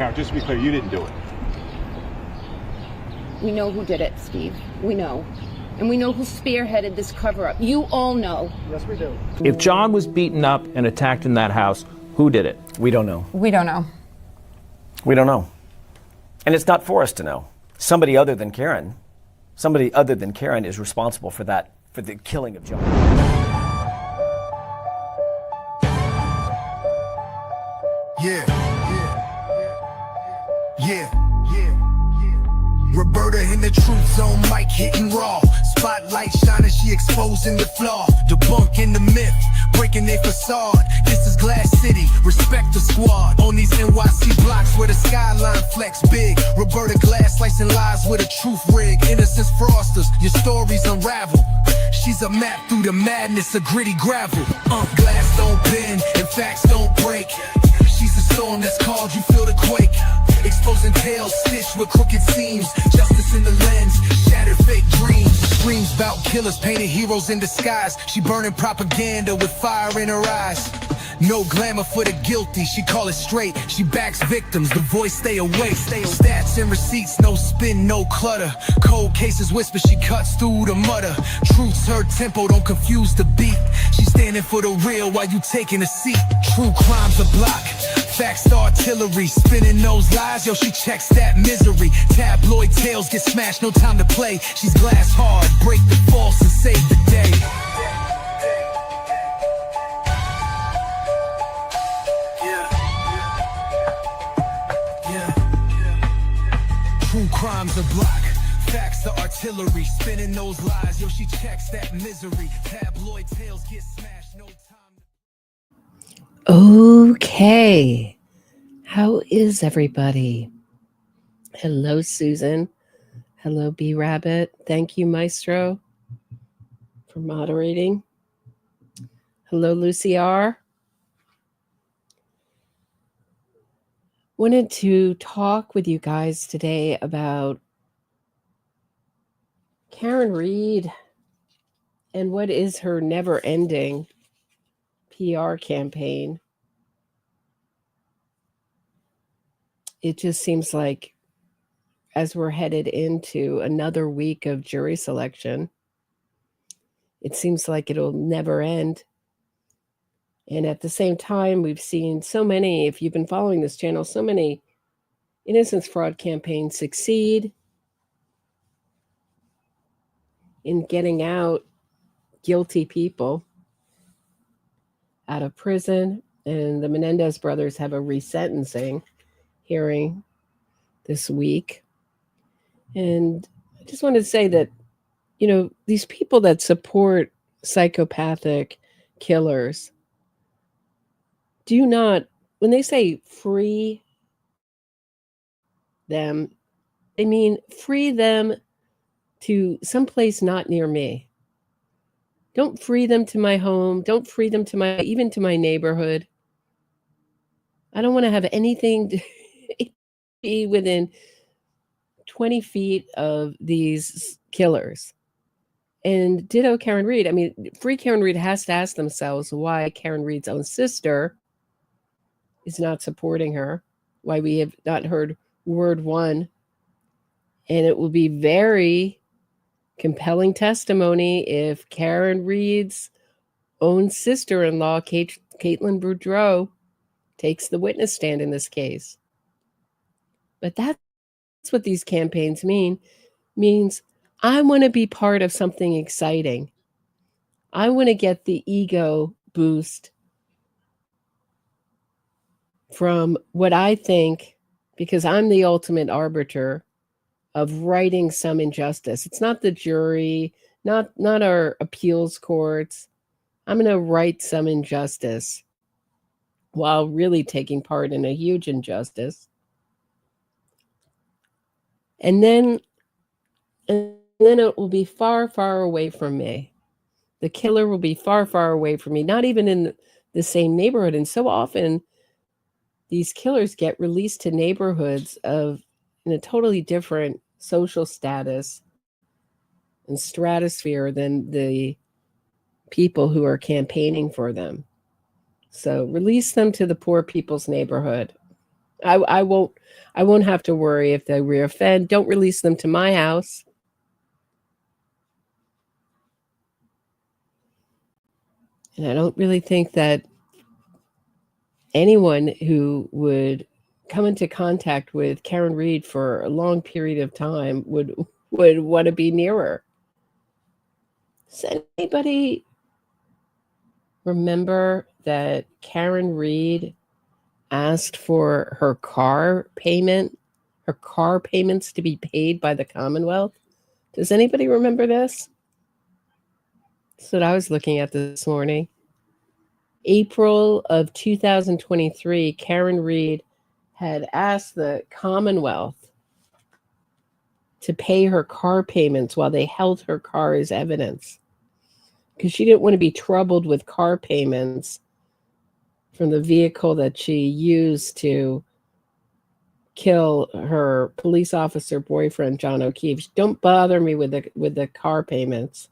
Karen, just to be clear, you didn't do it. We know who did it, Steve. We know. And we know who spearheaded this cover-up. You all know. Yes, we do. If John was beaten up and attacked in that house, who did it? We don't know. We don't know. We don't know. And it's not for us to know. Somebody other than Karen is responsible for that, for the killing of John. Roberta in the truth zone, mic hitting raw. Spotlight shining, she exposing the flaw. Debunking the myth, breaking their facade. This is Glass City, respect the squad. On these NYC blocks where the skyline flex big. Roberta Glass slicing lies with a truth rig. Innocence frosters, your stories unravel. She's a map through the madness of gritty gravel. Glass don't bend and facts don't break. She's the storm that's called, you feel the quake. Exposing tales stitched with crooked seams. Justice in the lens, shattered fake dreams. Screams about killers, painted heroes in disguise. She burning propaganda with fire in her eyes. No glamour for the guilty, she call it straight. She backs victims, the voice stay awake. Stats and receipts, no spin, no clutter. Cold cases whisper, she cuts through the mutter. Truth's her tempo, don't confuse the beat. She's standing for the real while you taking a seat. True crime's a block, facts the artillery. Spinning those lies, yo, she checks that misery. Tabloid tales get smashed, no time to play. She's glass hard, break the false and save the day. True crime's a block, facts the artillery. Spinning those lies, yo, she checks that misery. Tabloid tales get smashed, no time. Okay. How is everybody? Hello, Susan. Hello, B Rabbit. Thank you, Maestro, for moderating. Hello, Lucy R. Wanted to talk with you guys today about Karen Reed and what is her never-ending PR campaign. It just seems like as we're headed into another week of jury selection, it seems like it'll never end. And at the same time, we've seen so many, if you've been following this channel, so many innocence fraud campaigns succeed in getting out guilty people out of prison. And the Menendez brothers have a resentencing hearing this week. And I just wanted to say that, you know, these people that support psychopathic killers do not, when they say free them, they mean free them to someplace not near me. Don't free them to my home. Don't free them to my, even to my neighborhood. I don't want to have anything to be within 20 feet of these killers. And ditto Karen Reed. I mean, free Karen Reed has to ask themselves why Karen Reed's own sister is not supporting her, why we have not heard word one. And it will be very compelling testimony if Karen Reed's own sister-in-law, Caitlin Boudreaux, takes the witness stand in this case. But that's what these campaigns means I want to be part of something exciting. I want to get the ego boost from what I think, because I'm the ultimate arbiter of righting some injustice. It's not the jury, not our appeals courts. I'm going to right some injustice while really taking part in a huge injustice. And then it will be far, far away from me. The killer will be far, far away from me, not even in the same neighborhood. And so often these killers get released to neighborhoods in a totally different social status and stratosphere than the people who are campaigning for them. So release them to the poor people's neighborhood. I won't have to worry if they reoffend. Don't release them to my house. And I don't really think that anyone who would come into contact with Karen Reed for a long period of time would want to be near her. Does anybody remember that Karen Reed asked for her car payments to be paid by the Commonwealth? Does anybody remember this? That's what I was looking at this morning. April of 2023, Karen Reed had asked the Commonwealth to pay her car payments while they held her car as evidence, because she didn't want to be troubled with car payments from the vehicle that she used to kill her police officer boyfriend, John O'Keefe. Don't bother me with the car payments.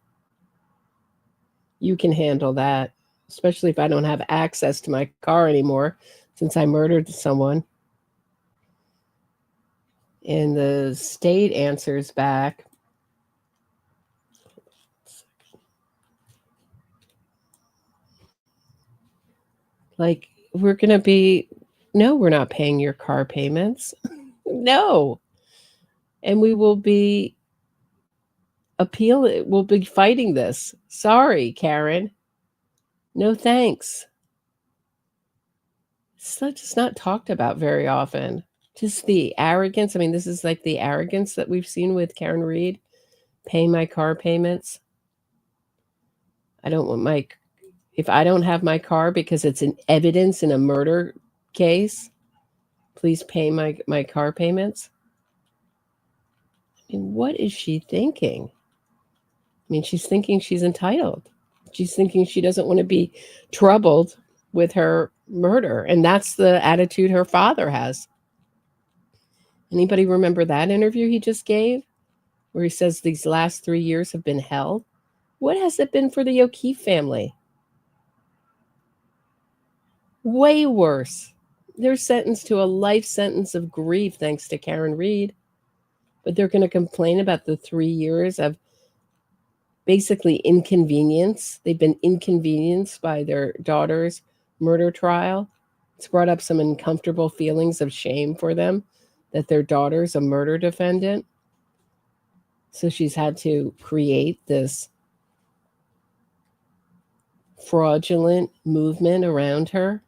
You can handle that, especially if I don't have access to my car anymore since I murdered someone. And the state answers back. Like, we're not paying your car payments. No. And we will be we'll be fighting this. Sorry, Karen. No thanks. It's just not talked about very often. Just the arrogance. I mean, this is like the arrogance that we've seen with Karen Reed. Pay my car payments. If I don't have my car because it's an evidence in a murder case, please pay my car payments. I mean, what is she thinking? I mean, she's thinking she's entitled. She's thinking she doesn't want to be troubled with her murder. And that's the attitude her father has. Anybody remember that interview he just gave where he says these last 3 years have been hell? What has it been for the O'Keefe family? Way worse. They're sentenced to a life sentence of grief thanks to Karen Reed. But they're going to complain about the 3 years of basically inconvenience. They've been inconvenienced by their daughter's murder trial. It's brought up some uncomfortable feelings of shame for them that their daughter's a murder defendant. So she's had to create this fraudulent movement around her,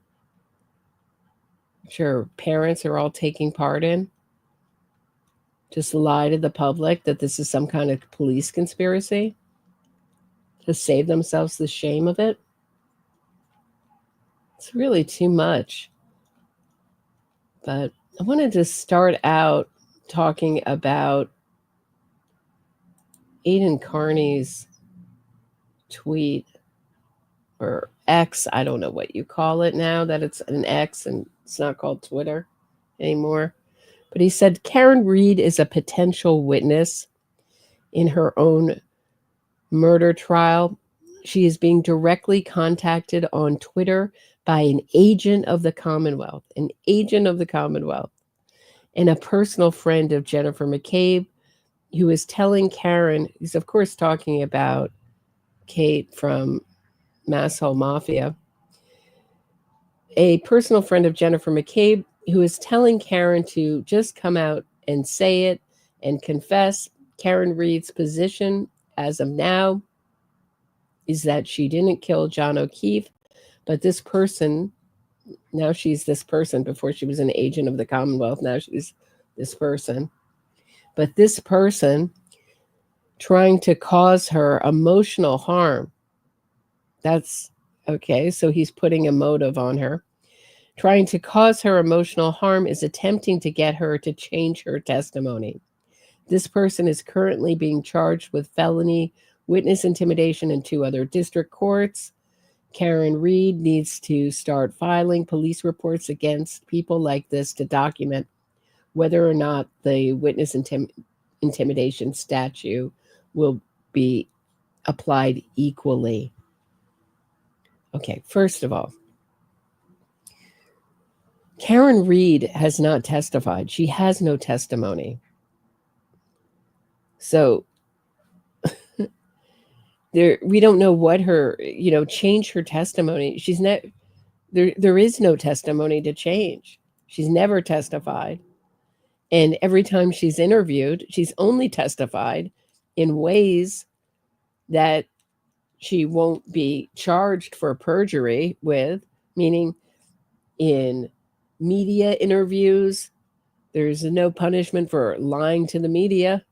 which her parents are all taking part in. Just lie to the public that this is some kind of police conspiracy to save themselves the shame of it. It's really too much. But I wanted to start out talking about Aidan Carney's tweet, or X, I don't know what you call it now that it's an X and it's not called Twitter anymore. But he said Karen Reed is a potential witness in her own murder trial. She is being directly contacted on Twitter by an agent of the Commonwealth, and a personal friend of Jennifer McCabe, who is telling Karen, he's of course talking about Kate from Masshole Mafia, a personal friend of Jennifer McCabe, who is telling Karen to just come out and say it and confess. Karen Reed's position as of now is that she didn't kill John O'Keefe, but this person, now she's this person. Before she was an agent of the Commonwealth, now she's this person. But this person trying to cause her emotional harm. That's okay. So he's putting a motive on her. Trying to cause her emotional harm is attempting to get her to change her testimony. This person is currently being charged with felony witness intimidation in 2 other district courts. Karen Reed needs to start filing police reports against people like this to document whether or not the witness intimidation statute will be applied equally. Okay, first of all, Karen Reed has not testified. She has no testimony. So we don't know what her, change her testimony. She's not, there is no testimony to change. She's never testified. And every time she's interviewed, she's only testified in ways that she won't be charged for perjury with, meaning in media interviews, there's no punishment for lying to the media.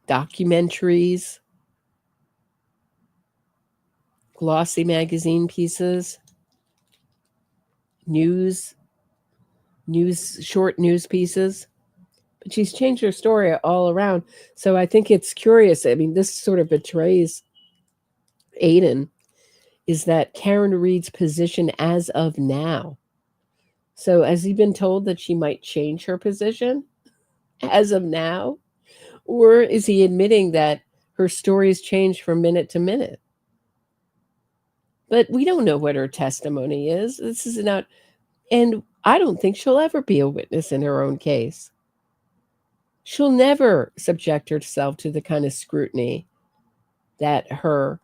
Documentaries, glossy magazine pieces, short news pieces. But she's changed her story all around. So I think it's curious. I mean, this sort of betrays Aiden, is that Karen Reed's position as of now. So has he been told that she might change her position as of now? Or is he admitting that her story has changed from minute to minute? But we don't know what her testimony is. This is not, and I don't think she'll ever be a witness in her own case. She'll never subject herself to the kind of scrutiny that her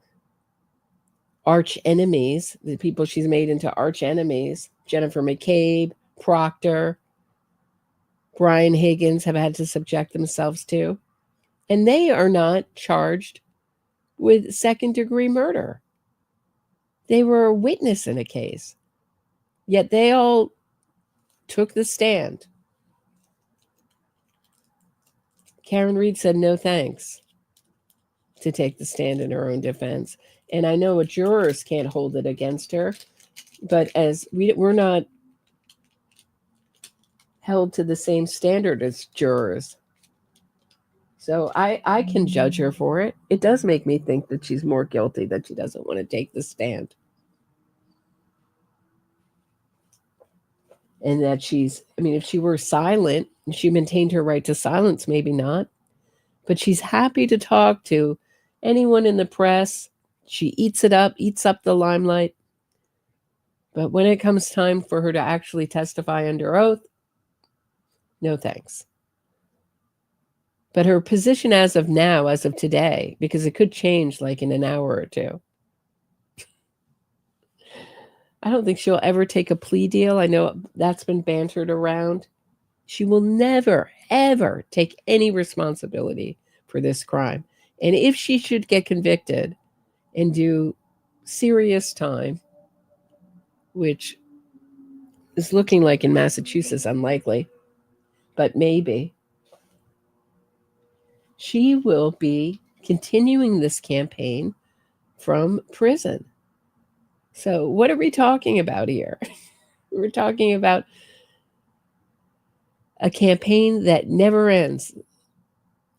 arch enemies, the people she's made into arch enemies, Jennifer McCabe, Proctor, Brian Higgins, have had to subject themselves to. And they are not charged with second-degree murder. They were a witness in a case. Yet they all took the stand. Karen Reed said no thanks to take the stand in her own defense. And I know jurors can't hold it against her, but as we're not held to the same standard as jurors. So I can judge her for it. It does make me think that she's more guilty, that she doesn't want to take the stand. And that if she were silent, and she maintained her right to silence, maybe not. But she's happy to talk to anyone in the press. She eats up the limelight. But when it comes time for her to actually testify under oath, no thanks. But her position as of now, as of today, because it could change like in an hour or two. I don't think she'll ever take a plea deal. I know that's been bantered around. She will never, ever take any responsibility for this crime. And if she should get convicted and do serious time, which is looking like in Massachusetts unlikely, but maybe, she will be continuing this campaign from prison. So what are we talking about here? We're talking about a campaign that never ends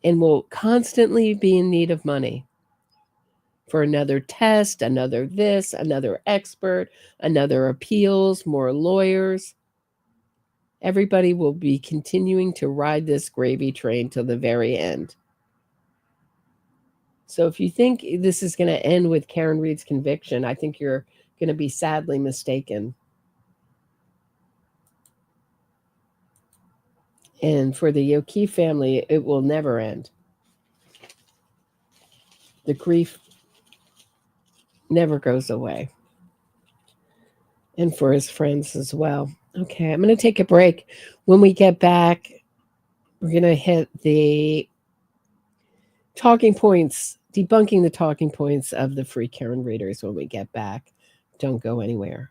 and will constantly be in need of money for another test, another this, another expert, another appeals, more lawyers. Everybody will be continuing to ride this gravy train till the very end. So if you think this is going to end with Karen Reed's conviction, I think you're going to be sadly mistaken. And for the O'Keefe family, it will never end. The grief never goes away. And for his friends as well. Okay, I'm going to take a break. When we get back, we're going to hit the talking points, debunking the talking points of the free Karen readers when we get back. Don't go anywhere.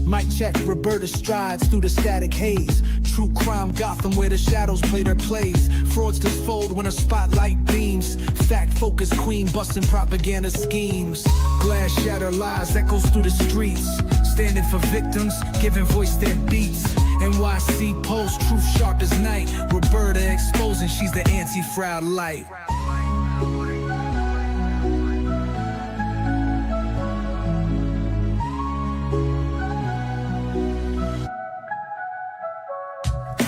Mic check, Roberta strides through the static haze. True crime Gotham where the shadows play their plays. Fraudsters fold when a spotlight beams. Fact focused queen busting propaganda schemes. Glass shatter lies echoes through the streets. Standing for victims, giving voice their beats. NYC post, truth sharp as night. Roberta exposing she's the anti-fraud light.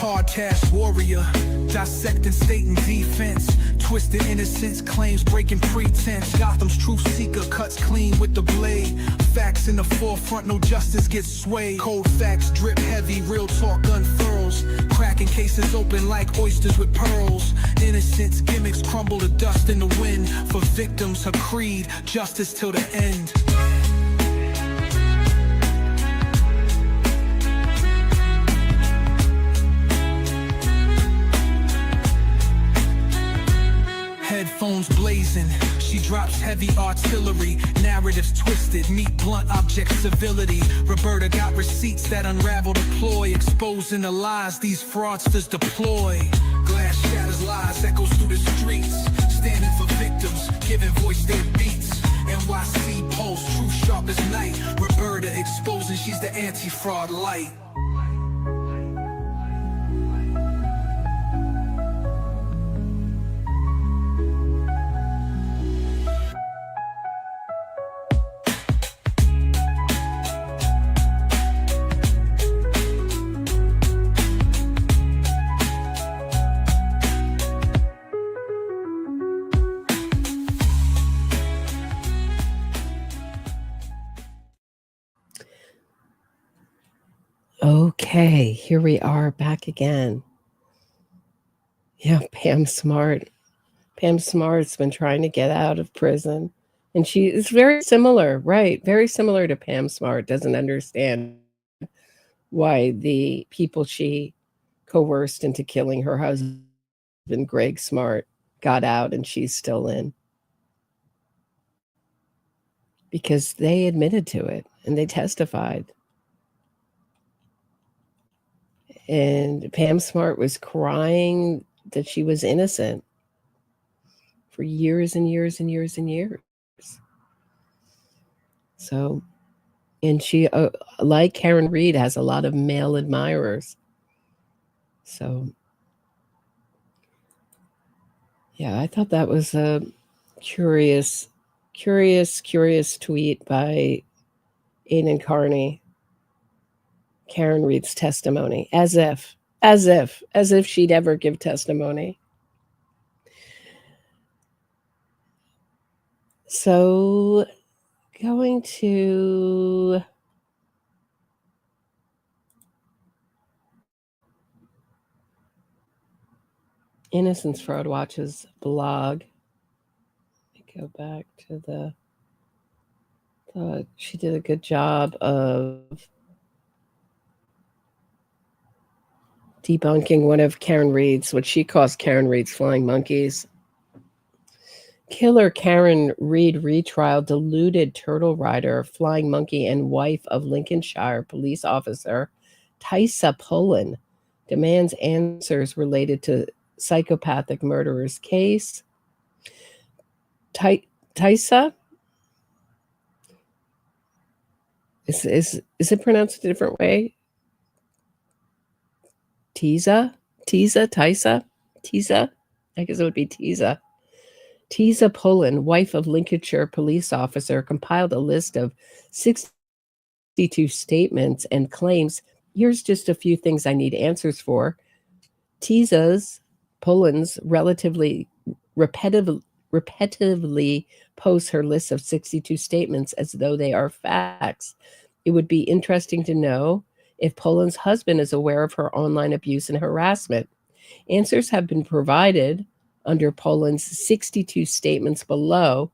Hard task warrior, dissecting state and defense. Twisted innocence, claims breaking pretense. Gotham's truth seeker cuts clean with the blade. Facts in the forefront, no justice gets swayed. Cold facts drip heavy, real talk unfurls. Cracking cases open like oysters with pearls. Innocence gimmicks crumble to dust in the wind. For victims, her creed, justice till the end. Headphones blazing, she drops heavy artillery. Narratives twisted, meet blunt object civility. Roberta got receipts that unravel the ploy, exposing the lies these fraudsters deploy. Glass shatters lies, echoes through the streets. Standing for victims, giving voice their beats. NYC Pulse, truth sharp as night. Roberta exposing she's the anti-fraud light. Okay, here we are back again. Yeah, Pam Smart. Pam Smart's been trying to get out of prison. And she is very similar, right? Very similar to Pam Smart. Doesn't understand why the people she coerced into killing her husband, Greg Smart, got out and she's still in. Because they admitted to it and they testified. And Pam Smart was crying that she was innocent for years and years and years and years. So, and she, like Karen Reed, has a lot of male admirers. So, yeah, I thought that was a curious tweet by Aidan Carney. Karen Reed's testimony, as if she'd ever give testimony. So, going to Innocence Fraud Watch's blog. Let me go back to she did a good job of debunking one of Karen Reed's, what she calls Karen Reed's flying monkeys. Killer Karen Reed retrial deluded turtle rider, flying monkey, and wife of Lincolnshire police officer Tysa Pullen demands answers related to psychopathic murderer's case. Tysa? Is it pronounced a different way? Tysa? I guess it would be Tysa. Tysa Pullen, wife of Lincolnshire police officer, compiled a list of 62 statements and claims. Here's just a few things I need answers for. Pullen's repetitively posts her list of 62 statements as though they are facts. It would be interesting to know if Pullen's husband is aware of her online abuse and harassment. Answers have been provided under Pullen's 62 statements below.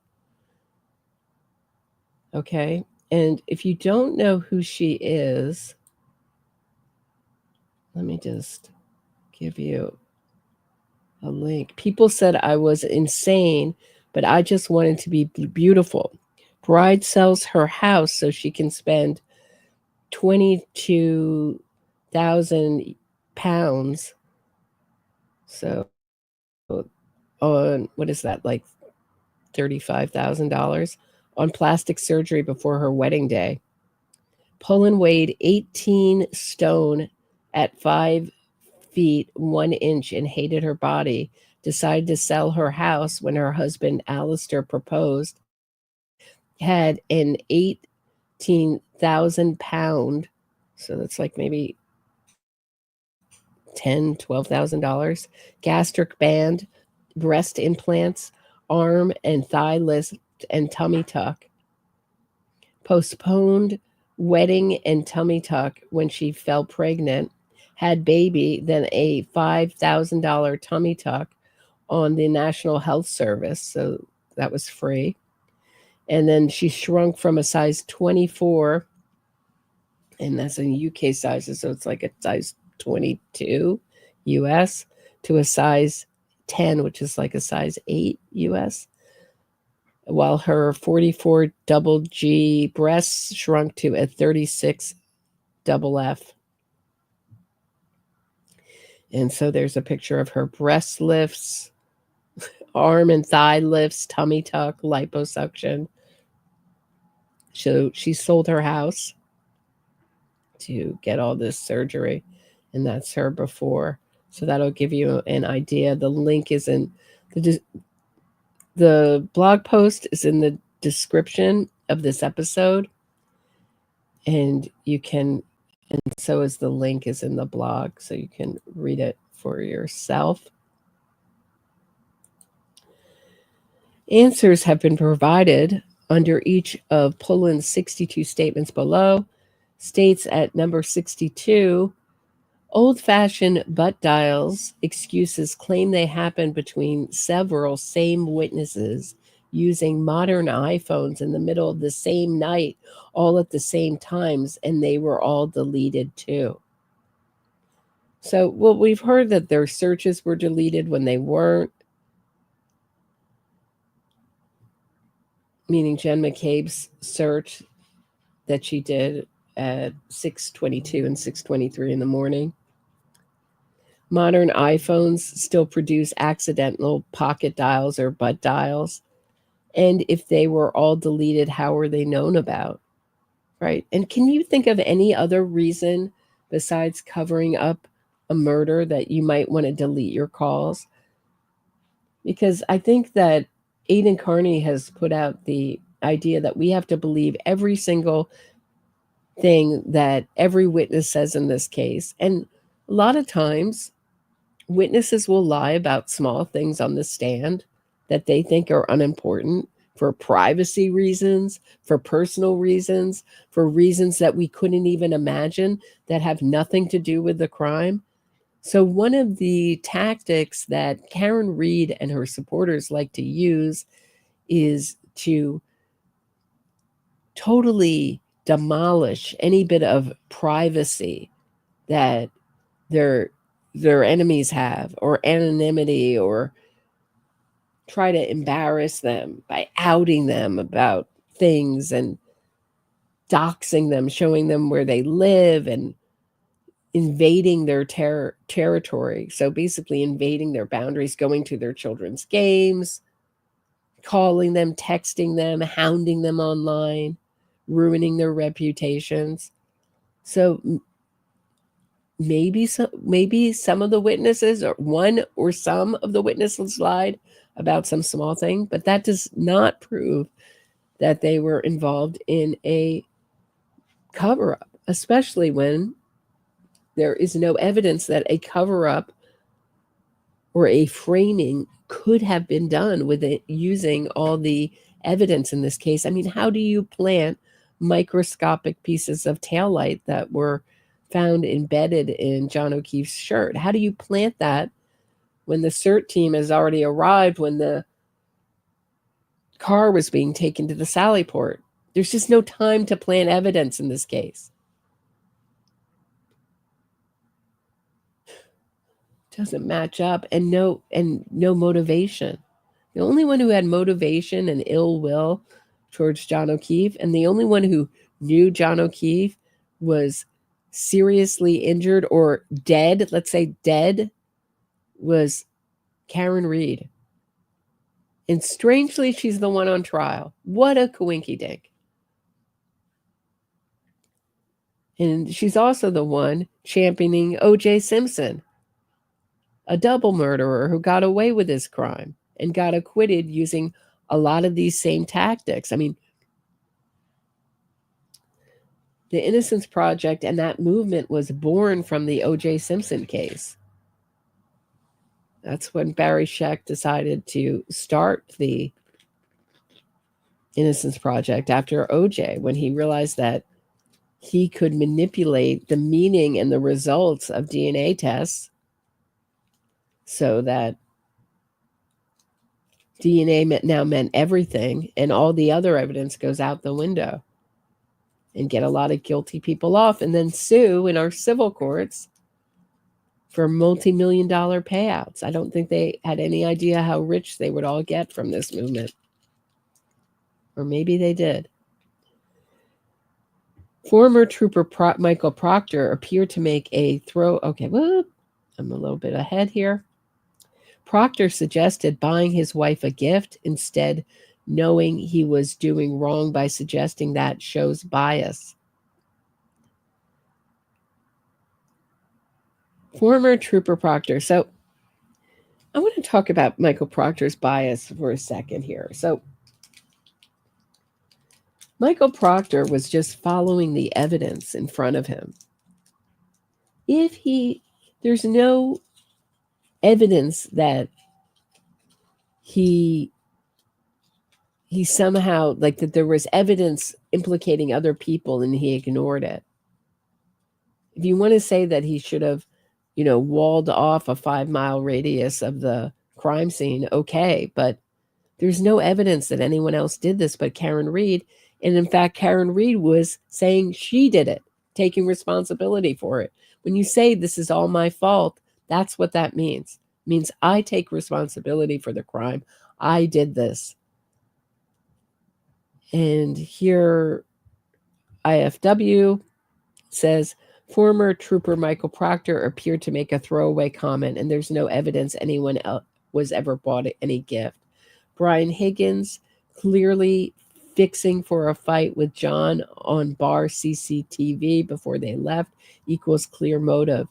Okay, and if you don't know who she is, let me just give you a link. People said I was insane, but I just wanted to be beautiful. Bride sells her house so she can spend £22,000. So on, what is that, like $35,000 on plastic surgery before her wedding day. Pullen weighed 18 stone at 5 feet 1 inch and hated her body. Decided to sell her house when her husband Alistair proposed. Had an 18,000 pound, so that's like maybe $10,000, $12,000. Gastric band, breast implants, arm and thigh lift and tummy tuck. Postponed wedding and tummy tuck when she fell pregnant. Had baby, then a $5,000 tummy tuck on the National Health Service. So that was free. And then she shrunk from a size 24, and that's in UK sizes, so it's like a size 22 US, to a size 10, which is like a size 8 US, while her 44 double G breasts shrunk to a 36 double F. And so there's a picture of her breast lifts, arm and thigh lifts, tummy tuck, liposuction. So she sold her house to get all this surgery, and that's her before. So that'll give you an idea. The link is in the blog post is in the description of this episode, and so is the link is in the blog, so you can read it for yourself. Answers have been provided under each of Pullen's 62 statements below. States at number 62, old-fashioned butt dials excuses claim they happened between several same witnesses using modern iPhones in the middle of the same night, all at the same times, and they were all deleted too. So, well, we've heard that their searches were deleted when they weren't, meaning Jen McCabe's search that she did at 6:22 and 6:23 in the morning. Modern iPhones still produce accidental pocket dials or butt dials. And if they were all deleted, how were they known about? Right? And can you think of any other reason besides covering up a murder that you might want to delete your calls? Because I think that Aidan Carney has put out the idea that we have to believe every single thing that every witness says in this case. And a lot of times, witnesses will lie about small things on the stand that they think are unimportant for privacy reasons, for personal reasons, for reasons that we couldn't even imagine that have nothing to do with the crime. So one of the tactics that Karen Reed and her supporters like to use is to totally demolish any bit of privacy that their enemies have, or anonymity, or try to embarrass them by outing them about things and doxing them, showing them where they live, and invading their territory. So basically invading their boundaries, going to their children's games, calling them, texting them, hounding them online, ruining their reputations. So maybe some of the witnesses, or one or some of the witnesses, lied about some small thing, but that does not prove that they were involved in a cover-up, especially when there is no evidence that a cover-up or a framing could have been done with it using all the evidence in this case. I mean, how do you plant microscopic pieces of taillight that were found embedded in John O'Keefe's shirt? How do you plant that when the CERT team has already arrived, when the car was being taken to the Sally Port? There's just no time to plant evidence in this case. Doesn't match up, and no motivation. The only one who had motivation and ill will towards John O'Keefe, and the only one who knew John O'Keefe was seriously injured or dead, let's say dead, was Karen Reed. And strangely, she's the one on trial. What a coinky-dink. And she's also the one championing O.J. Simpson, a double murderer who got away with his crime and got acquitted using a lot of these same tactics. I mean, the Innocence Project and that movement was born from the O.J. Simpson case. That's when Barry Scheck decided to start the Innocence Project after OJ, when he realized that he could manipulate the meaning and the results of DNA tests so that DNA now meant everything, and all the other evidence goes out the window, and get a lot of guilty people off, and then sue in our civil courts for multi-million-dollar payouts. I don't think they had any idea how rich they would all get from this movement. Or maybe they did. Former Trooper Michael Proctor appeared to make a throw. Okay, whoop, I'm a little bit ahead here. Proctor suggested buying his wife a gift instead, knowing he was doing wrong by suggesting that shows bias. Former Trooper Proctor. So I want to talk about Michael Proctor's bias for a second here. So Michael Proctor was just following the evidence in front of him. There's no evidence that he somehow, like, that there was evidence implicating other people and he ignored it. If you want to say that he should have, walled off a 5-mile radius of the crime scene, okay, but there's no evidence that anyone else did this but Karen Reed. And in fact, Karen Reed was saying she did it, taking responsibility for it. When you say this is all my fault, that's what that means. It means I take responsibility for the crime. I did this. And here, IFW says, former Trooper Michael Proctor appeared to make a throwaway comment, and there's no evidence anyone else was ever bought any gift. Brian Higgins clearly fixing for a fight with John on bar CCTV before they left equals clear motive.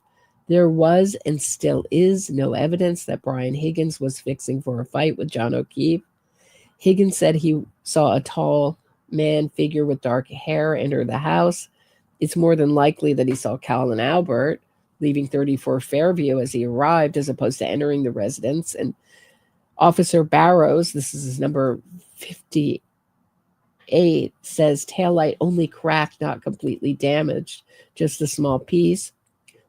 There was and still is no evidence that Brian Higgins was fixing for a fight with John O'Keefe. Higgins said he saw a tall man figure with dark hair enter the house. It's more than likely that he saw Calvin Albert leaving 34 Fairview as he arrived, as opposed to entering the residence. And Officer Barrows, this is his number 58, says taillight only cracked, not completely damaged, just a small piece.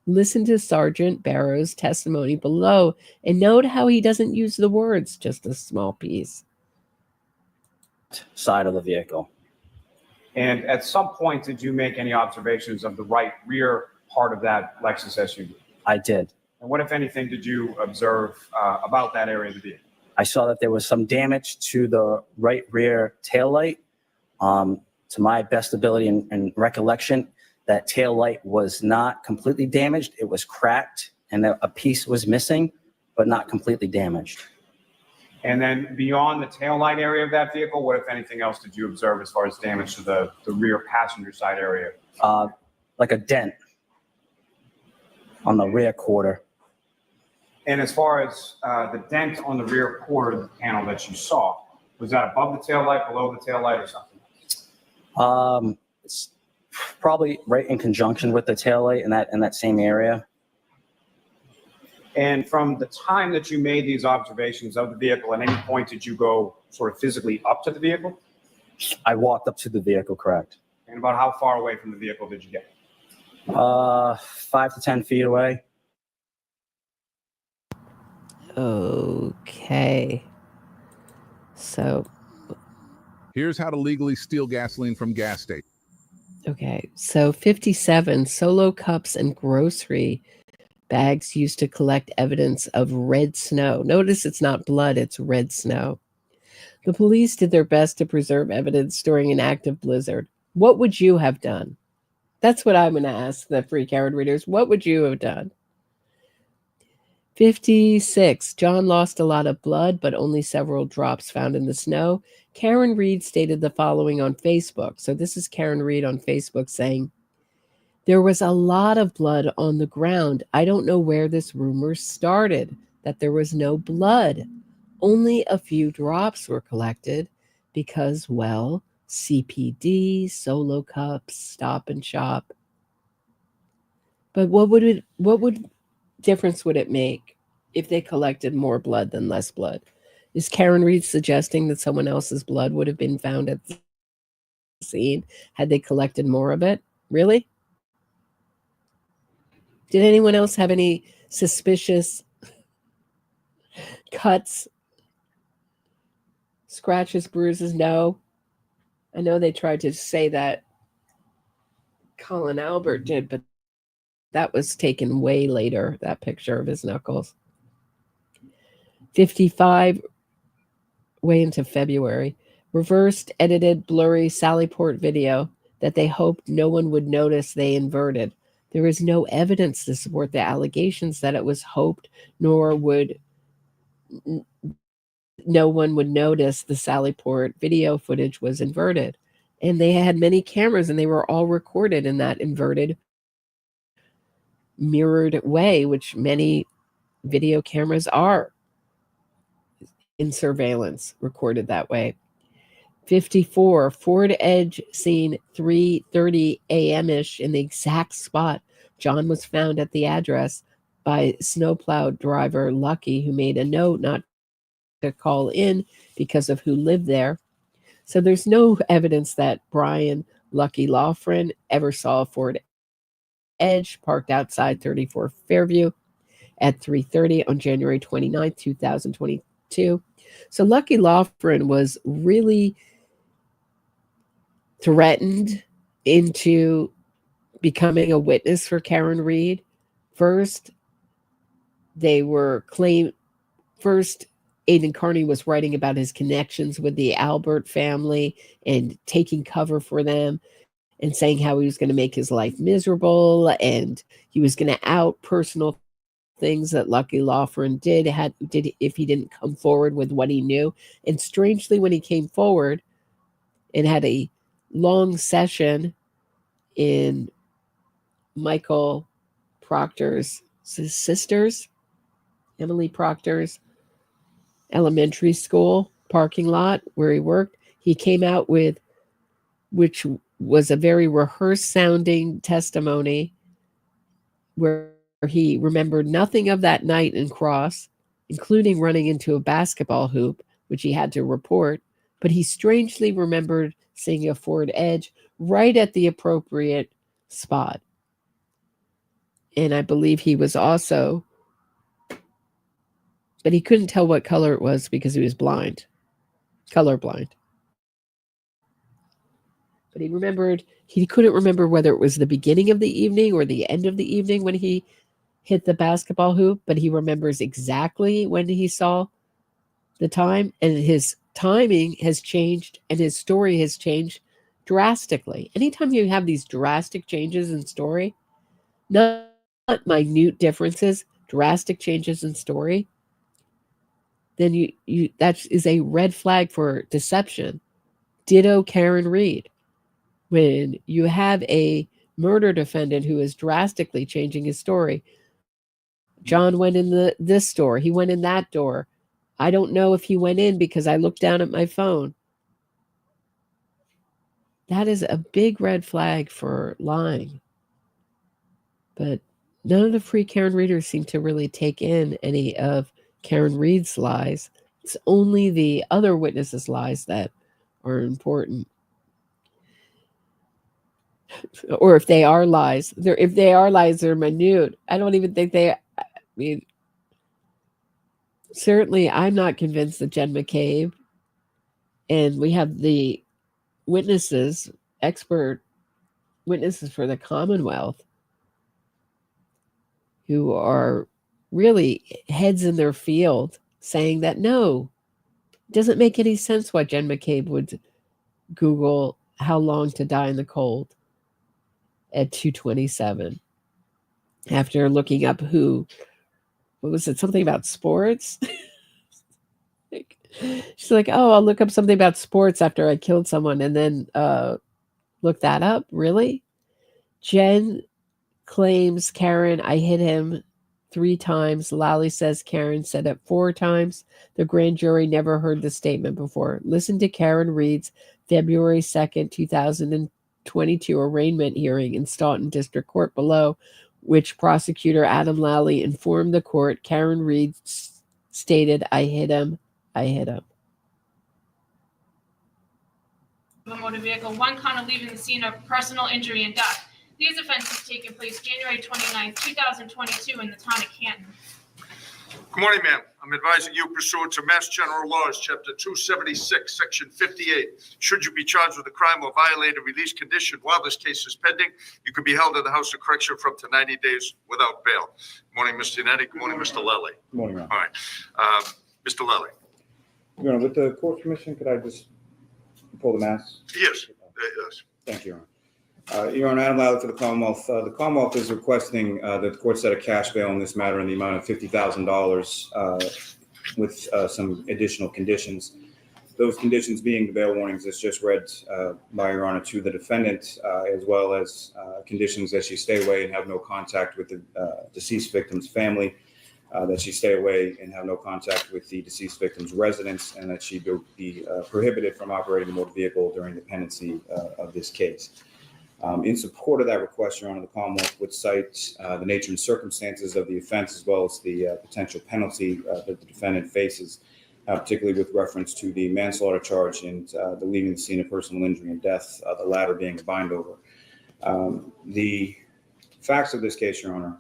Listen to Sergeant Barrows' testimony below and note how he doesn't use the words just a small piece. Side of the vehicle. And at some point, did you make any observations of the right rear part of that Lexus SUV? I did. And what, if anything, did you observe about that area of the vehicle? I saw that there was some damage to the right rear taillight. To my best ability and recollection, that taillight was not completely damaged. It was cracked and a piece was missing, but not completely damaged. And then beyond the taillight area of that vehicle, what, if anything else, did you observe as far as damage to the rear passenger side area? Like a dent on the rear quarter. And as far as the dent on the rear quarter panel that you saw, was that above the taillight, below the taillight, or something? It's probably right in conjunction with the taillight in that same area. And from the time that you made these observations of the vehicle, at any point did you go sort of physically up to the vehicle? I walked up to the vehicle, correct. And about how far away from the vehicle did you get? 5 to 10 feet away. Okay. So. Here's how to legally steal gasoline from gas stations. Okay. So 57 solo cups and grocery bags used to collect evidence of red snow. Notice it's not blood, it's red snow. The police did their best to preserve evidence during an active blizzard. What would you have done? That's what I'm going to ask the free card readers. What would you have done? 56. John lost a lot of blood, but only several drops found in the snow. Karen Reed stated the following on Facebook. So this is Karen Reed on Facebook saying, there was a lot of blood on the ground. I don't know where this rumor started, that there was no blood. Only a few drops were collected because, well, CPD, solo cups, Stop and Shop. But what difference would it make? if they collected more blood than less blood. Is Karen Reed suggesting that someone else's blood would have been found at the scene had they collected more of it? Really? Did anyone else have any suspicious cuts, scratches, bruises? No. I know they tried to say that Colin Albert did, but that was taken way later, that picture of his knuckles. 55, way into February. Reversed, edited, blurry Sallyport video that they hoped no one would notice they inverted. There is no evidence to support the allegations that it was hoped, nor would no one would notice the Sallyport video footage was inverted. And they had many cameras and they were all recorded in that inverted, mirrored way, which many video cameras are in surveillance, recorded that way. 54, Ford Edge seen 3:30 a.m.-ish in the exact spot John was found at the address by snowplow driver Lucky, who made a note not to call in because of who lived there. So there's no evidence that Brian Lucky Loughran ever saw a Ford Edge parked outside 34 Fairview at 3:30 on January 29, 2022. So Lucky Loughran was really threatened into becoming a witness for Karen Reed. First, Aidan Carney was writing about his connections with the Albert family and taking cover for them and saying how he was going to make his life miserable and he was going to out personal things that Lucky Loughran did if he didn't come forward with what he knew. And strangely, when he came forward and had a long session in Michael Proctor's sisters, Emily Proctor's elementary school parking lot where he worked, he came out with, which was a very rehearsed sounding testimony where he remembered nothing of that night in Cross, including running into a basketball hoop, which he had to report, but he strangely remembered seeing a Ford Edge right at the appropriate spot. And I believe he was also, but he couldn't tell what color it was because he was blind, colorblind. But he couldn't remember whether it was the beginning of the evening or the end of the evening when he hit the basketball hoop, but he remembers exactly when he saw the time, and his timing has changed and his story has changed drastically. Anytime you have these drastic changes in story, not minute differences, drastic changes in story, then you that is a red flag for deception. Ditto Karen Reed. When you have a murder defendant who is drastically changing his story, John went in this door, he went in that door. I don't know if he went in because I looked down at my phone. That is a big red flag for lying. But none of the free Karen readers seem to really take in any of Karen Reed's lies. It's only the other witnesses' lies that are important. Or if they are lies, they're minute. I don't even think certainly I'm not convinced that Jen McCabe, and we have the witnesses, expert witnesses for the Commonwealth, who are really heads in their field, saying that no, it doesn't make any sense why Jen McCabe would Google how long to die in the cold at 2:27 after looking up what was it, something about sports? She's like, oh, I'll look up something about sports after I killed someone and then look that up. Really? Jen claims Karen, I hit him 3 times. Lally says Karen said it 4 times. The grand jury never heard the statement before. Listen to Karen Reed's February 2nd, 2022 arraignment hearing in Staunton District Court below, which prosecutor Adam Lally informed the court. Karen Reed stated, I hit him. A motor vehicle, one count of leaving the scene of personal injury and death. These offenses taken place January 29, 2022 in the town of Canton. Good morning, ma'am. I'm advising you pursuant to Mass General Laws, Chapter 276, Section 58. Should you be charged with a crime or violate a release condition while this case is pending, you could be held in the House of Correction for up to 90 days without bail. Good morning, Mr. Netti. Good morning, Mr. Lally. Good morning, Ron. All right. Mr. Lally. Your Honor, with the court's permission, could I just pull the mask? Yes. Yes. Thank you, Your Honor. Your Honor, Adam Lally for the Commonwealth. The Commonwealth is requesting that the court set a cash bail in this matter in the amount of $50,000 with some additional conditions. Those conditions being the bail warnings that's just read by Your Honor to the defendant, as well as conditions that she stay away and have no contact with the deceased victim's family, that she stay away and have no contact with the deceased victim's residence, and that she be prohibited from operating a motor vehicle during the pendency of this case. In support of that request, Your Honor, the Commonwealth would cite the nature and circumstances of the offense, as well as the potential penalty that the defendant faces, particularly with reference to the manslaughter charge and the leaving the scene of personal injury and death, the latter being a bind over. The facts of this case, Your Honor,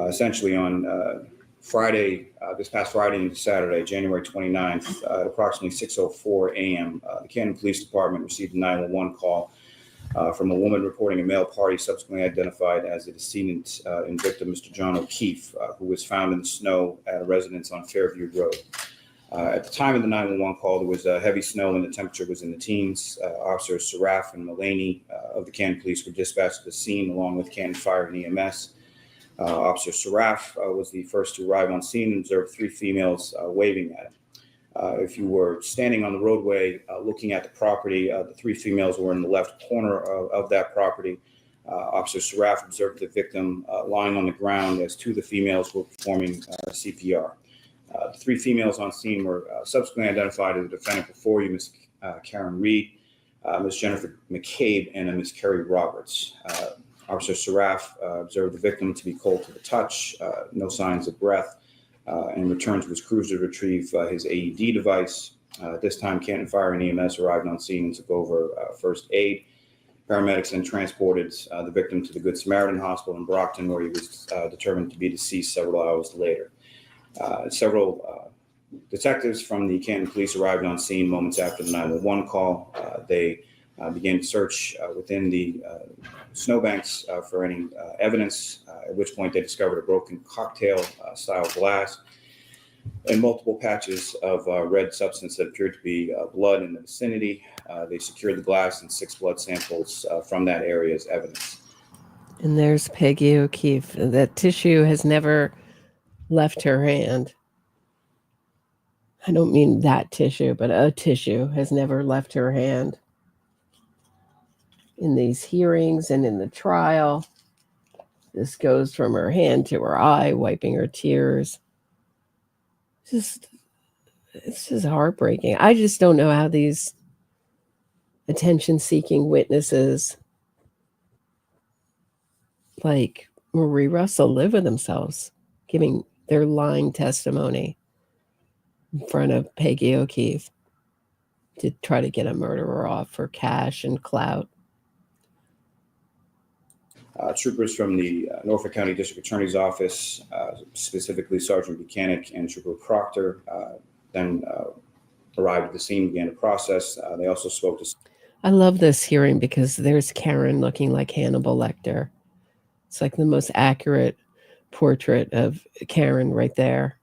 essentially on Friday, this past Friday into Saturday, January 29th, at approximately 6:04 a.m., the Canton Police Department received a 911 call from a woman reporting a male party subsequently identified as the decedent and victim, Mr. John O'Keefe, who was found in the snow at a residence on Fairview Road. At the time of the 911 call, there was heavy snow and the temperature was in the teens. Officers Saraf and Mullaney of the Canton Police were dispatched to the scene along with Canton Fire and EMS. Officer Saraf was the first to arrive on scene and observed three females waving at him. If you were standing on the roadway looking at the property, the three females were in the left corner of that property. Officer Saraf observed the victim lying on the ground as two of the females were performing CPR. The three females on scene were subsequently identified as the defendant before you, Ms. Karen Reed, Ms. Jennifer McCabe, and Ms. Kerry Roberts. Officer Saraf observed the victim to be cold to the touch, no signs of breath, and returned to his cruiser to retrieve his AED device. At this time, Canton Fire and EMS arrived on scene and took over first aid. Paramedics then transported the victim to the Good Samaritan Hospital in Brockton, where he was determined to be deceased several hours later. Several detectives from the Canton Police arrived on scene moments after the 911 call. They began to search within the snowbanks for any evidence, at which point they discovered a broken cocktail-style glass and multiple patches of red substance that appeared to be blood in the vicinity. They secured the glass and 6 blood samples from that area as evidence. And there's Peggy O'Keefe. That tissue has never left her hand. I don't mean that tissue, but a tissue has never left her hand. In these hearings and in the trial, this goes from her hand to her eye, wiping her tears. It's just heartbreaking. I just don't know how these attention-seeking witnesses like Marie Russell live with themselves, giving their lying testimony in front of Peggy O'Keefe to try to get a murderer off for cash and clout. Troopers from the Norfolk County District Attorney's Office, specifically Sergeant Buchanan and Trooper Proctor, then arrived at the scene, began the process. They also spoke to... I love this hearing because there's Karen looking like Hannibal Lecter. It's like the most accurate portrait of Karen right there,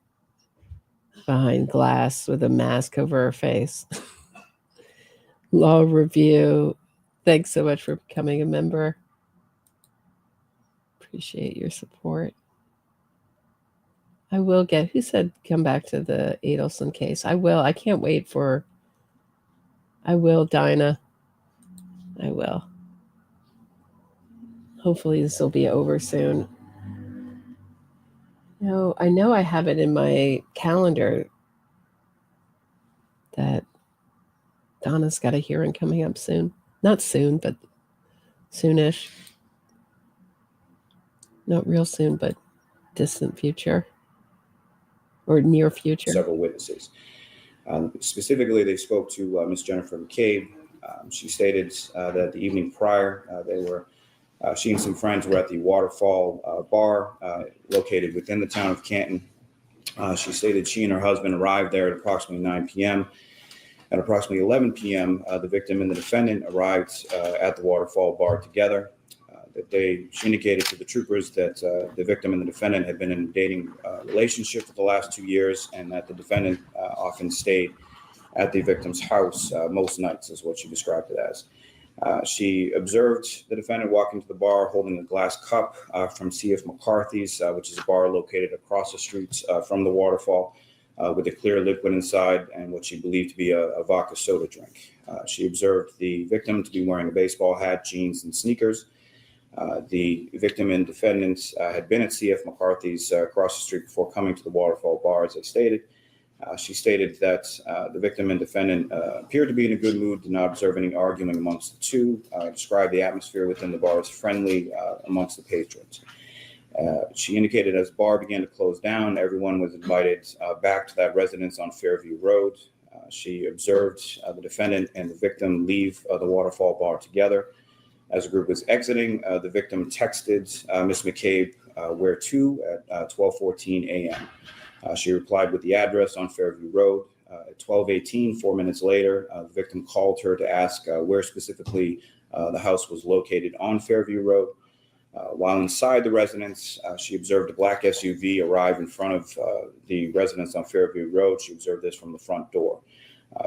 behind glass with a mask over her face. Law Review, thanks so much for becoming a member. Appreciate your support. I will get, who said come back to the Adelson case? I will. I can't wait for, I will, Dinah. I will. Hopefully this will be over soon. No, I know I have it in my calendar that Donna's got a hearing coming up soon. Not soon, but soonish. Not real soon, but distant future or near future. Several witnesses. Specifically, they spoke to Miss Jennifer McCabe. She stated that the evening prior, she and some friends were at the Waterfall bar located within the town of Canton. She stated she and her husband arrived there at approximately 9 p.m. At approximately 11 p.m., the victim and the defendant arrived at the Waterfall bar together. She indicated to the troopers that the victim and the defendant had been in a dating relationship for the last 2 years, and that the defendant often stayed at the victim's house most nights, is what she described it as. She observed the defendant walking to the bar holding a glass cup from C.F. McCarthy's, which is a bar located across the streets from the Waterfall, with a clear liquid inside and what she believed to be a vodka soda drink. She observed the victim to be wearing a baseball hat, jeans, and sneakers. The victim and defendant had been at C.F. McCarthy's across the street before coming to the Waterfall bar, as they stated. She stated that the victim and defendant appeared to be in a good mood, did not observe any arguing amongst the two, described the atmosphere within the bar as friendly amongst the patrons. She indicated as the bar began to close down, everyone was invited back to that residence on Fairview Road. She observed the defendant and the victim leave the Waterfall bar together. As the group was exiting, the victim texted Ms. McCabe, where to, at 12:14 a.m. She replied with the address on Fairview Road. At 12:18, 4 minutes later, the victim called her to ask where specifically the house was located on Fairview Road. While inside the residence, she observed a black SUV arrive in front of the residence on Fairview Road. She observed this from the front door.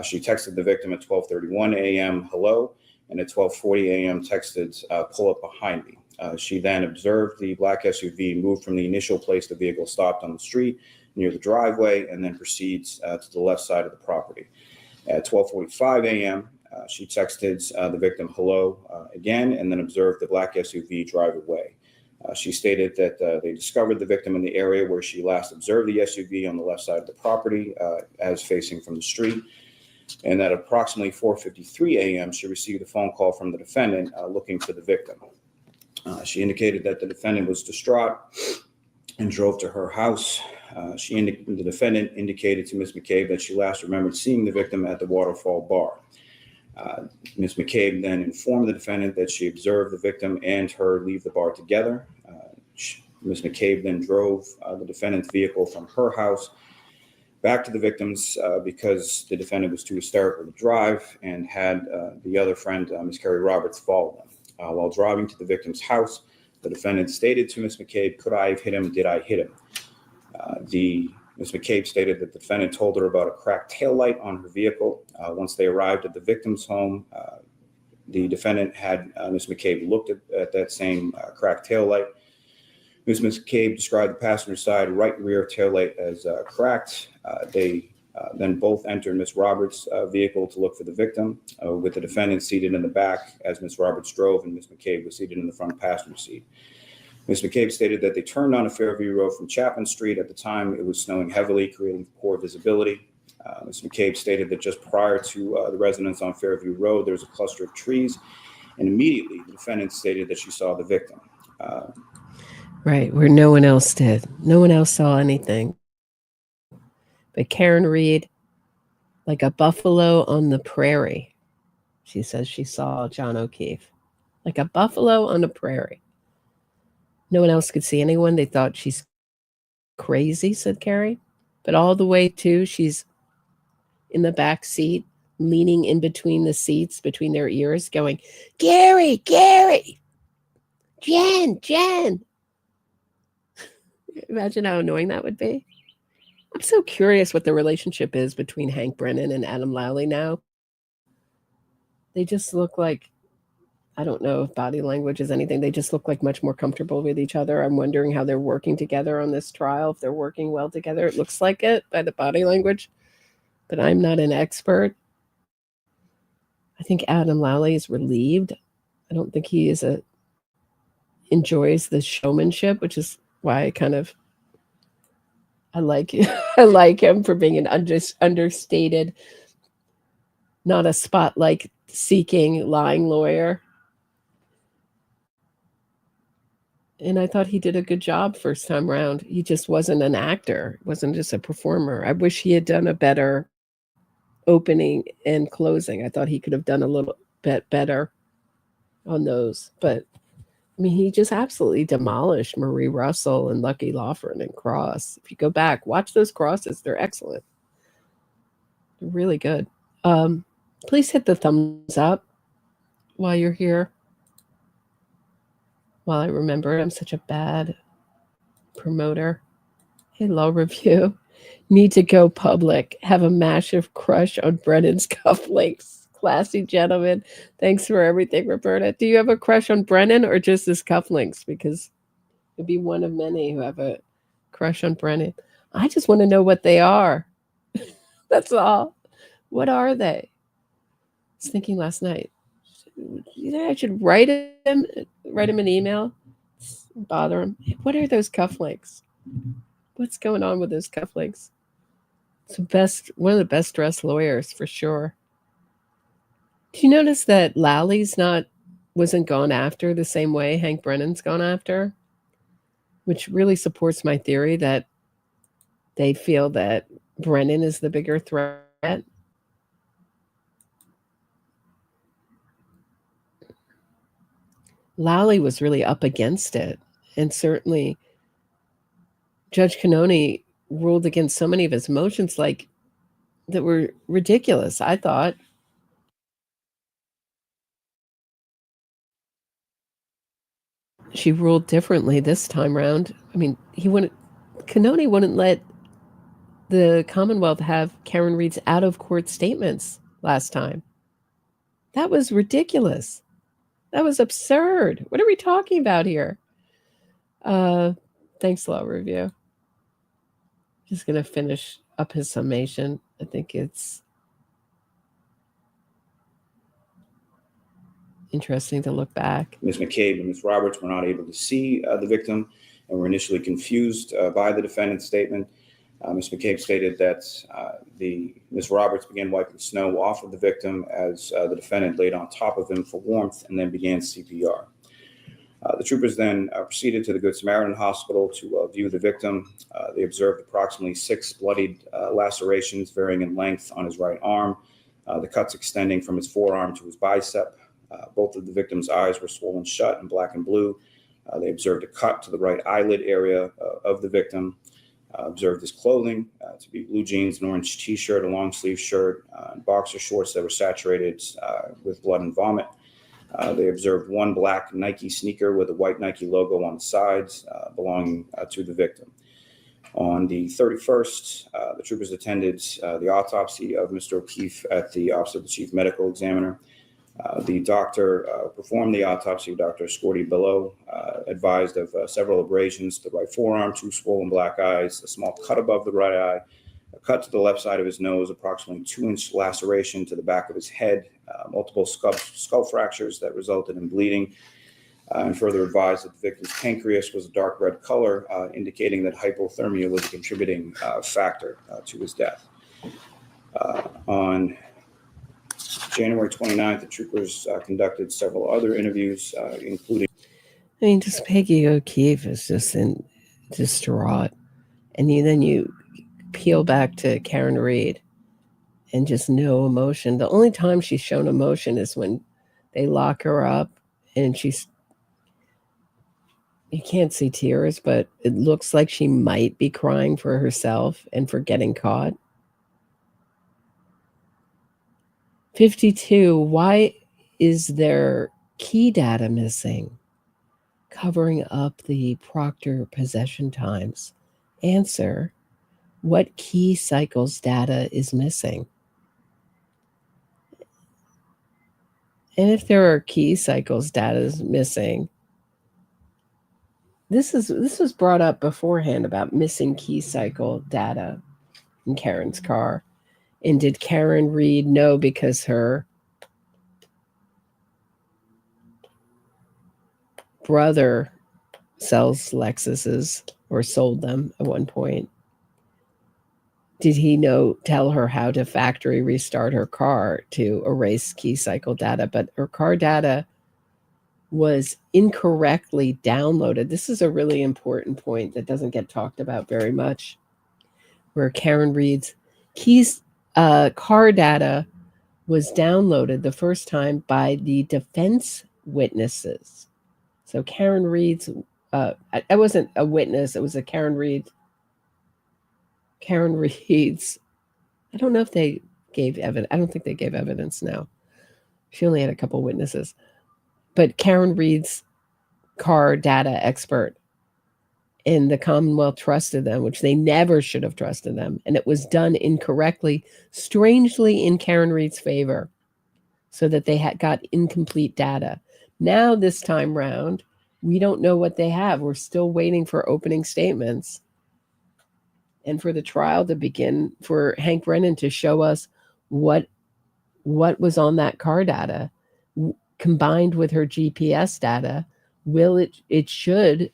She texted the victim at 12:31 a.m., hello, and at 12:40 a.m. texted, pull up behind me. She then observed the black SUV move from the initial place the vehicle stopped on the street near the driveway and then proceeds to the left side of the property. At 12:45 a.m., she texted the victim hello again and then observed the black SUV drive away. She stated that they discovered the victim in the area where she last observed the SUV on the left side of the property as facing from the street. And at approximately 4:53 a.m., she received a phone call from the defendant looking for the victim. She indicated that the defendant was distraught and drove to her house. The defendant indicated to Ms. McCabe that she last remembered seeing the victim at the Waterfall bar. Ms. McCabe then informed the defendant that she observed the victim and her leave the bar together. Ms. McCabe then drove the defendant's vehicle from her house back to the victim's because the defendant was too hysterical to drive and had the other friend, Ms. Carrie Roberts, follow them. While driving to the victim's house, the defendant stated to Ms. McCabe, could I have hit him? Did I hit him? Ms. McCabe stated that the defendant told her about a cracked taillight on her vehicle. Once they arrived at the victim's home, the defendant had Ms. McCabe looked at that same cracked taillight. Ms. McCabe described the passenger side right rear taillight as cracked. They then both entered Ms. Roberts' vehicle to look for the victim, with the defendant seated in the back as Ms. Roberts drove and Ms. McCabe was seated in the front passenger seat. Ms. McCabe stated that they turned onto Fairview Road from Chapman Street. At the time, it was snowing heavily, creating poor visibility. Ms. McCabe stated that just prior to the residence on Fairview Road, there was a cluster of trees, and immediately the defendant stated that she saw the victim. Right, where no one else did. No one else saw anything. But Karen Reed, like a buffalo on the prairie, she says she saw John O'Keefe. Like a buffalo on a prairie. No one else could see anyone. They thought she's crazy, said Carrie. But all the way to, she's in the back seat, leaning in between the seats, between their ears, going, Gary, Gary, Jen. Imagine how annoying that would be. I'm so curious what the relationship is between Hank Brennan and Adam Lowley now. They just look like, I don't know if body language is anything. They just look like much more comfortable with each other. I'm wondering how they're working together on this trial, if they're working well together. It looks like it by the body language, but I'm not an expert. I think Adam Lowley is relieved. I don't think he enjoys the showmanship, which is why I like him for being an understated, not a spotlight seeking lying lawyer. And I thought he did a good job first time round. He just wasn't an actor, wasn't just a performer. I wish he had done a better opening and closing. I thought he could have done a little bit better on those. But I mean, he just absolutely demolished Marie Russell and Lucky Lawford and Cross. If you go back, watch those crosses. They're excellent. They're really good. Please hit the thumbs up while you're here. While I remember, I'm such a bad promoter. Hey, low review. Need to go public. Have a massive crush on Brennan's cufflinks. Classy gentleman. Thanks for everything, Roberta. Do you have a crush on Brennan or just his cufflinks? Because it'd be one of many who have a crush on Brennan. I just want to know what they are. That's all. What are they? I was thinking last night. You know, I should write him an email, bother him. What are those cufflinks? What's going on with those cufflinks? It's one of the best dressed lawyers for sure. Do you notice that Lally's wasn't gone after the same way Hank Brennan's gone after? Which really supports my theory that they feel that Brennan is the bigger threat. Lally was really up against it. And certainly Judge Cannone ruled against so many of his motions that were ridiculous, I thought. She ruled differently this time round. I mean, Cannone wouldn't let the Commonwealth have Karen Reed's out-of-court statements last time. That was ridiculous. That was absurd. What are we talking about here? Thanks, Law Review. Just going to finish up his summation. I think it's interesting to look back. Ms. McCabe and Ms. Roberts were not able to see the victim and were initially confused by the defendant's statement. Ms. McCabe stated that Ms. Roberts began wiping snow off of the victim as the defendant laid on top of him for warmth and then began CPR. The troopers then proceeded to the Good Samaritan Hospital to view the victim. They observed approximately 6 bloodied lacerations varying in length on his right arm, the cuts extending from his forearm to his bicep. Both of the victim's eyes were swollen shut and black and blue. They observed a cut to the right eyelid area of the victim. Observed his clothing to be blue jeans, an orange T-shirt, a long sleeve shirt, and boxer shorts that were saturated with blood and vomit. They observed one black Nike sneaker with a white Nike logo on the sides belonging to the victim. On the 31st, the troopers attended the autopsy of Mr. O'Keefe at the Office of the Chief Medical Examiner. The doctor performed the autopsy. Dr. Scorty below advised of several abrasions to the right forearm, 2 swollen black eyes, a small cut above the right eye, a cut to the left side of his nose, approximately 2-inch laceration to the back of his head, multiple skull fractures that resulted in bleeding, and further advised that the victim's pancreas was a dark red color, indicating that hypothermia was a contributing factor to his death. On January 29th, the troopers conducted several other interviews, including... I mean, just Peggy O'Keefe is just distraught. And then you peel back to Karen Reed and just no emotion. The only time she's shown emotion is when they lock her up and you can't see tears, but it looks like she might be crying for herself and for getting caught. 52, why is there key data missing? Covering up the Proctor possession times. Answer, what key cycles data is missing? And if there are key cycles data is missing, this was brought up beforehand about missing key cycle data in Karen's car. And did Karen Reed know because her brother sells Lexuses or sold them at one point? Did he tell her how to factory restart her car to erase key cycle data? But her car data was incorrectly downloaded. This is a really important point that doesn't get talked about very much, where Karen reads, Key's car data was downloaded the first time by the defense witnesses. So Karen reads, I wasn't a witness, it was a Karen reads. I don't know if they gave evidence. I don't think they gave evidence now. She only had a couple witnesses. But Karen Reed's car data expert, and the Commonwealth trusted them, which they never should have trusted them. And it was done incorrectly, strangely in Karen Reed's favor, so that they got incomplete data. Now, this time round, we don't know what they have. We're still waiting for opening statements and for the trial to begin, for Hank Brennan to show us what was on that car data combined with her GPS data. It should,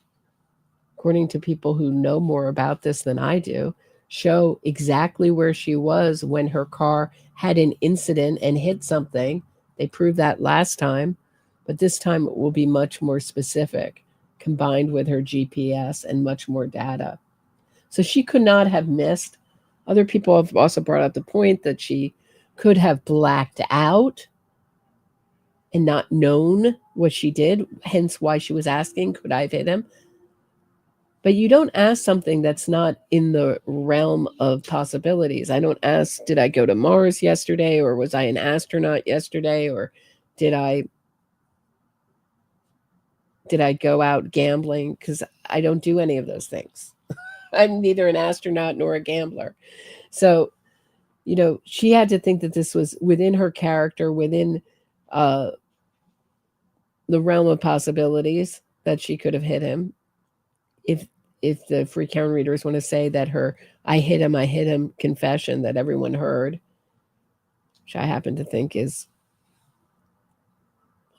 according to people who know more about this than I do, show exactly where she was when her car had an incident and hit something. They proved that last time, but this time it will be much more specific, combined with her GPS and much more data. So she could not have missed. Other people have also brought up the point that she could have blacked out and not known what she did, hence why she was asking, could I have hit him? But you don't ask something that's not in the realm of possibilities. I don't ask, did I go to Mars yesterday, or was I an astronaut yesterday, or did I go out gambling? Because I don't do any of those things. I'm neither an astronaut nor a gambler. So, she had to think that this was within her character, within the realm of possibilities, that she could have hit him. If the free Karen readers want to say that her I hit him confession that everyone heard, which I happen to think is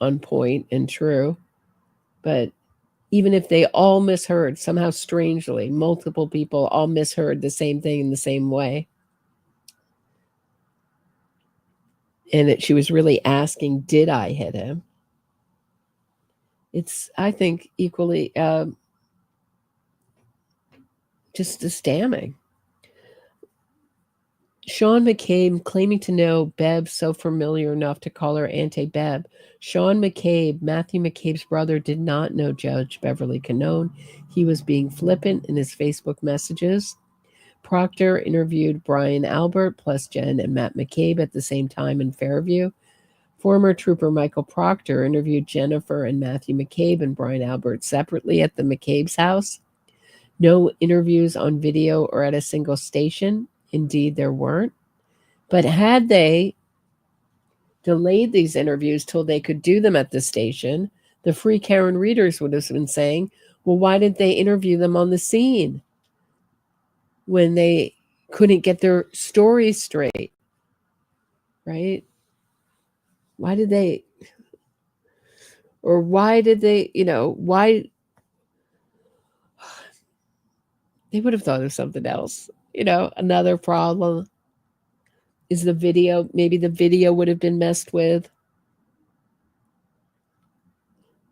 on point and true, but even if they all misheard, somehow strangely, multiple people all misheard the same thing in the same way, and that she was really asking, did I hit him? It's, I think, equally just as damning. Sean McCabe claiming to know Beb so familiar enough to call her Auntie Beb. Sean McCabe, Matthew McCabe's brother, did not know Judge Beverly Cannone. He was being flippant in his Facebook messages. Proctor interviewed Brian Albert plus Jen and Matt McCabe at the same time in Fairview. Former Trooper Michael Proctor interviewed Jennifer and Matthew McCabe and Brian Albert separately at the McCabe's house. No interviews on video or at a single station. Indeed, there weren't. But had they delayed these interviews till they could do them at the station, the free Karen readers would have been saying, well, why didn't they interview them on the scene when they couldn't get their stories straight? Right? Why did they, why they would have thought of something else. Another problem is the video. Maybe the video would have been messed with.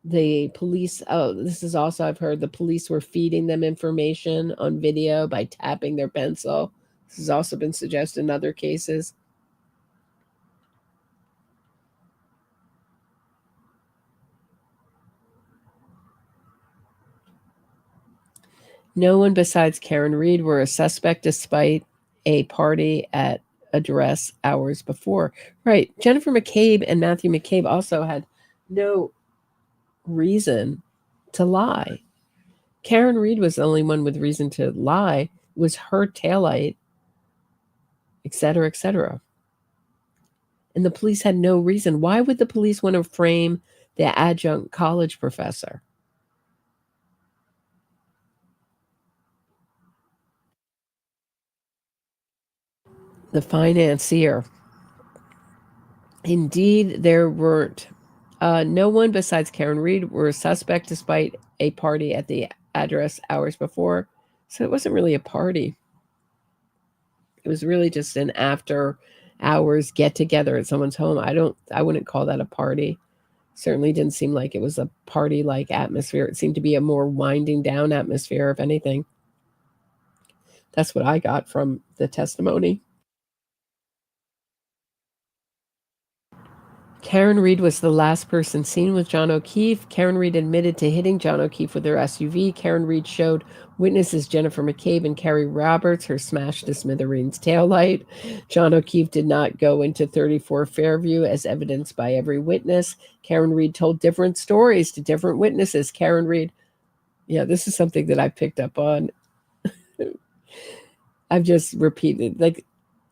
The police, this is also, I've heard the police were feeding them information on video by tapping their pencil. This has also been suggested in other cases. No one besides Karen Reed were a suspect despite a party at address hours before. Right. Jennifer McCabe and Matthew McCabe also had no reason to lie. Karen Reed was the only one with reason to lie. It was her taillight, et cetera, et cetera. And the police had no reason. Why would the police want to frame the adjunct college professor? The financier. Indeed, there weren't. No one besides Karen Reed were a suspect despite a party at the address hours before. So it wasn't really a party. It was really just an after hours get together at someone's home. I wouldn't call that a party. Certainly didn't seem like it was a party-like atmosphere. It seemed to be a more winding down atmosphere, if anything. That's what I got from the testimony. Karen Reed was the last person seen with John O'Keefe. Karen Reed admitted to hitting John O'Keefe with her SUV. Karen Reed showed witnesses Jennifer McCabe and Carrie Roberts her smashed to smithereens taillight. John O'Keefe did not go into 34 Fairview as evidenced by every witness. Karen Reed told different stories to different witnesses. Karen Reed, yeah, this is something that I picked up on. I've just repeated, like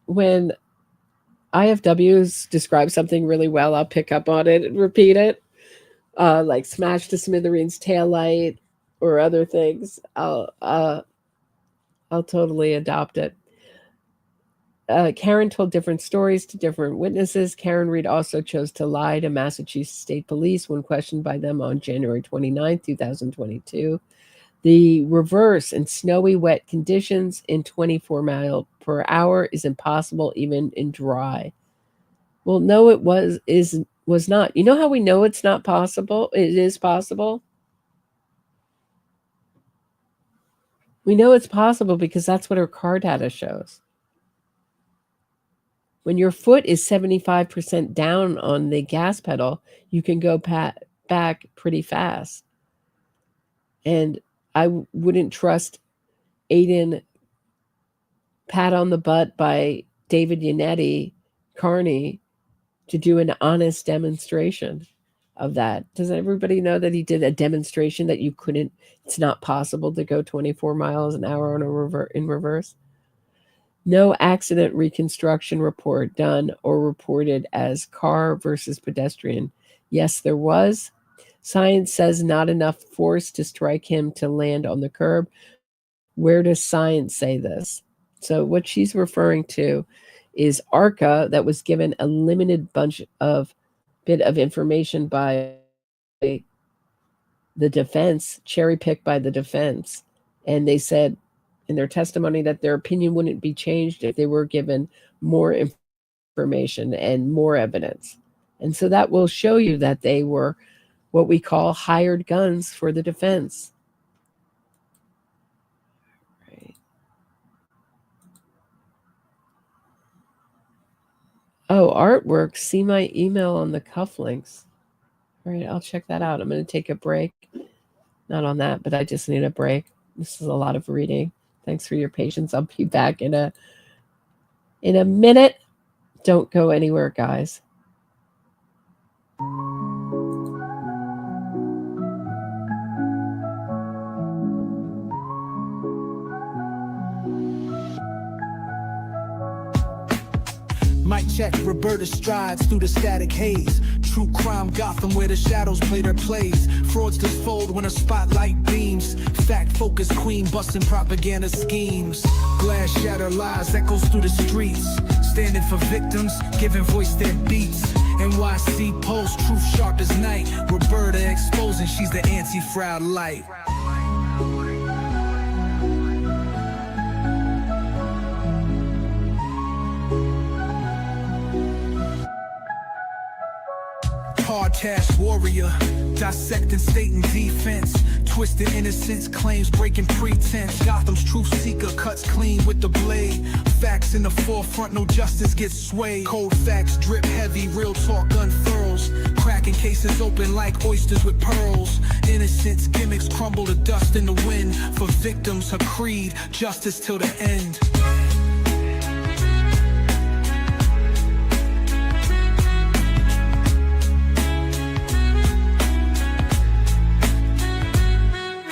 when IFWs describe something really well, I'll pick up on it and repeat it. Like smash to smithereens taillight or other things. I'll totally adopt it. Karen told different stories to different witnesses. Karen Reed also chose to lie to Massachusetts State Police when questioned by them on January 29, 2022. The reverse in snowy, wet conditions in 24 miles per hour is impossible even in dry. Well, no, it was not. You know how we know it's not possible? It is possible. We know it's possible because that's what her car data shows. When your foot is 75% down on the gas pedal, you can go back pretty fast. And I wouldn't trust Aiden pat on the butt by David Yannetti Carney to do an honest demonstration of that. Does everybody know that he did a demonstration that you couldn't, it's not possible to go 24 miles an hour on in reverse? No accident reconstruction report done or reported as car versus pedestrian. Yes, there was. Science says not enough force to strike him to land on the curb. Where does science say this? So what she's referring to is ARCA that was given a limited bit of information by the defense, cherry-picked by the defense. And they said in their testimony that their opinion wouldn't be changed if they were given more information and more evidence. And so that will show you that they were what we call hired guns for the defense. Right. Oh, artwork. See my email on the cufflinks. All right, I'll check that out. I'm going to take a break. Not on that, but I just need a break. This is a lot of reading. Thanks for your patience. I'll be back in a minute. Don't go anywhere, guys. Mic check, Roberta strides through the static haze. True crime Gotham where the shadows play their plays. Fraudsters fold when a spotlight beams. Fact focused queen busting propaganda schemes. Glass shatter lies echoes through the streets. Standing for victims, giving voice their beats. NYC Post, truth sharp as night. Roberta exposing she's the anti-fraud light. Hard cash warrior, dissecting state and defense. Twisted innocence, claims breaking pretense. Gotham's truth seeker cuts clean with the blade. Facts in the forefront, no justice gets swayed. Cold facts drip heavy, real talk unfurls. Cracking cases open like oysters with pearls. Innocence gimmicks crumble to dust in the wind. For victims, her creed, justice till the end.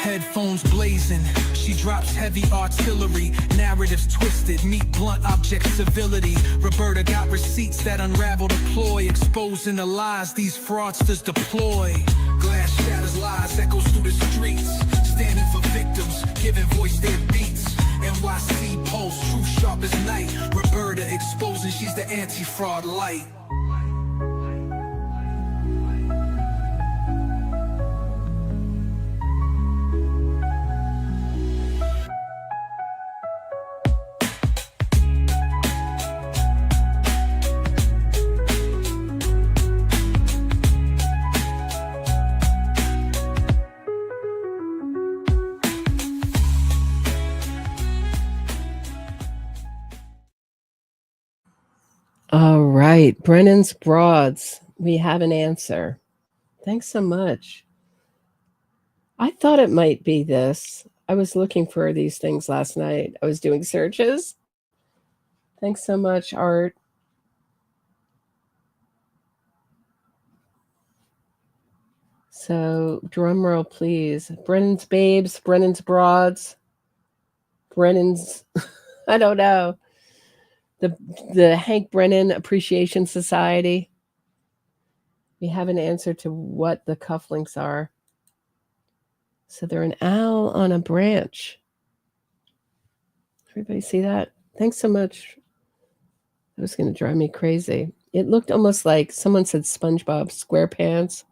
Headphones blazing, she drops heavy artillery. Narratives twisted, meet blunt object civility. Roberta got receipts that unravel the ploy, exposing the lies these fraudsters deploy. Glass shatters lies, echoes through the streets. Standing for victims, giving voice their beats. NYC Post, truth sharp as night. Roberta exposing she's the anti-fraud light. All right. Brennan's Broads. We have an answer. Thanks so much. I thought it might be this. I was looking for these things last night. I was doing searches. Thanks so much, Art. So, drum roll, please. Brennan's Babes, Brennan's Broads, Brennan's, I don't know. The Hank Brennan Appreciation Society. We have an answer to what the cufflinks are. So they're an owl on a branch. Everybody see that? Thanks so much. That was going to drive me crazy. It looked almost like someone said SpongeBob SquarePants.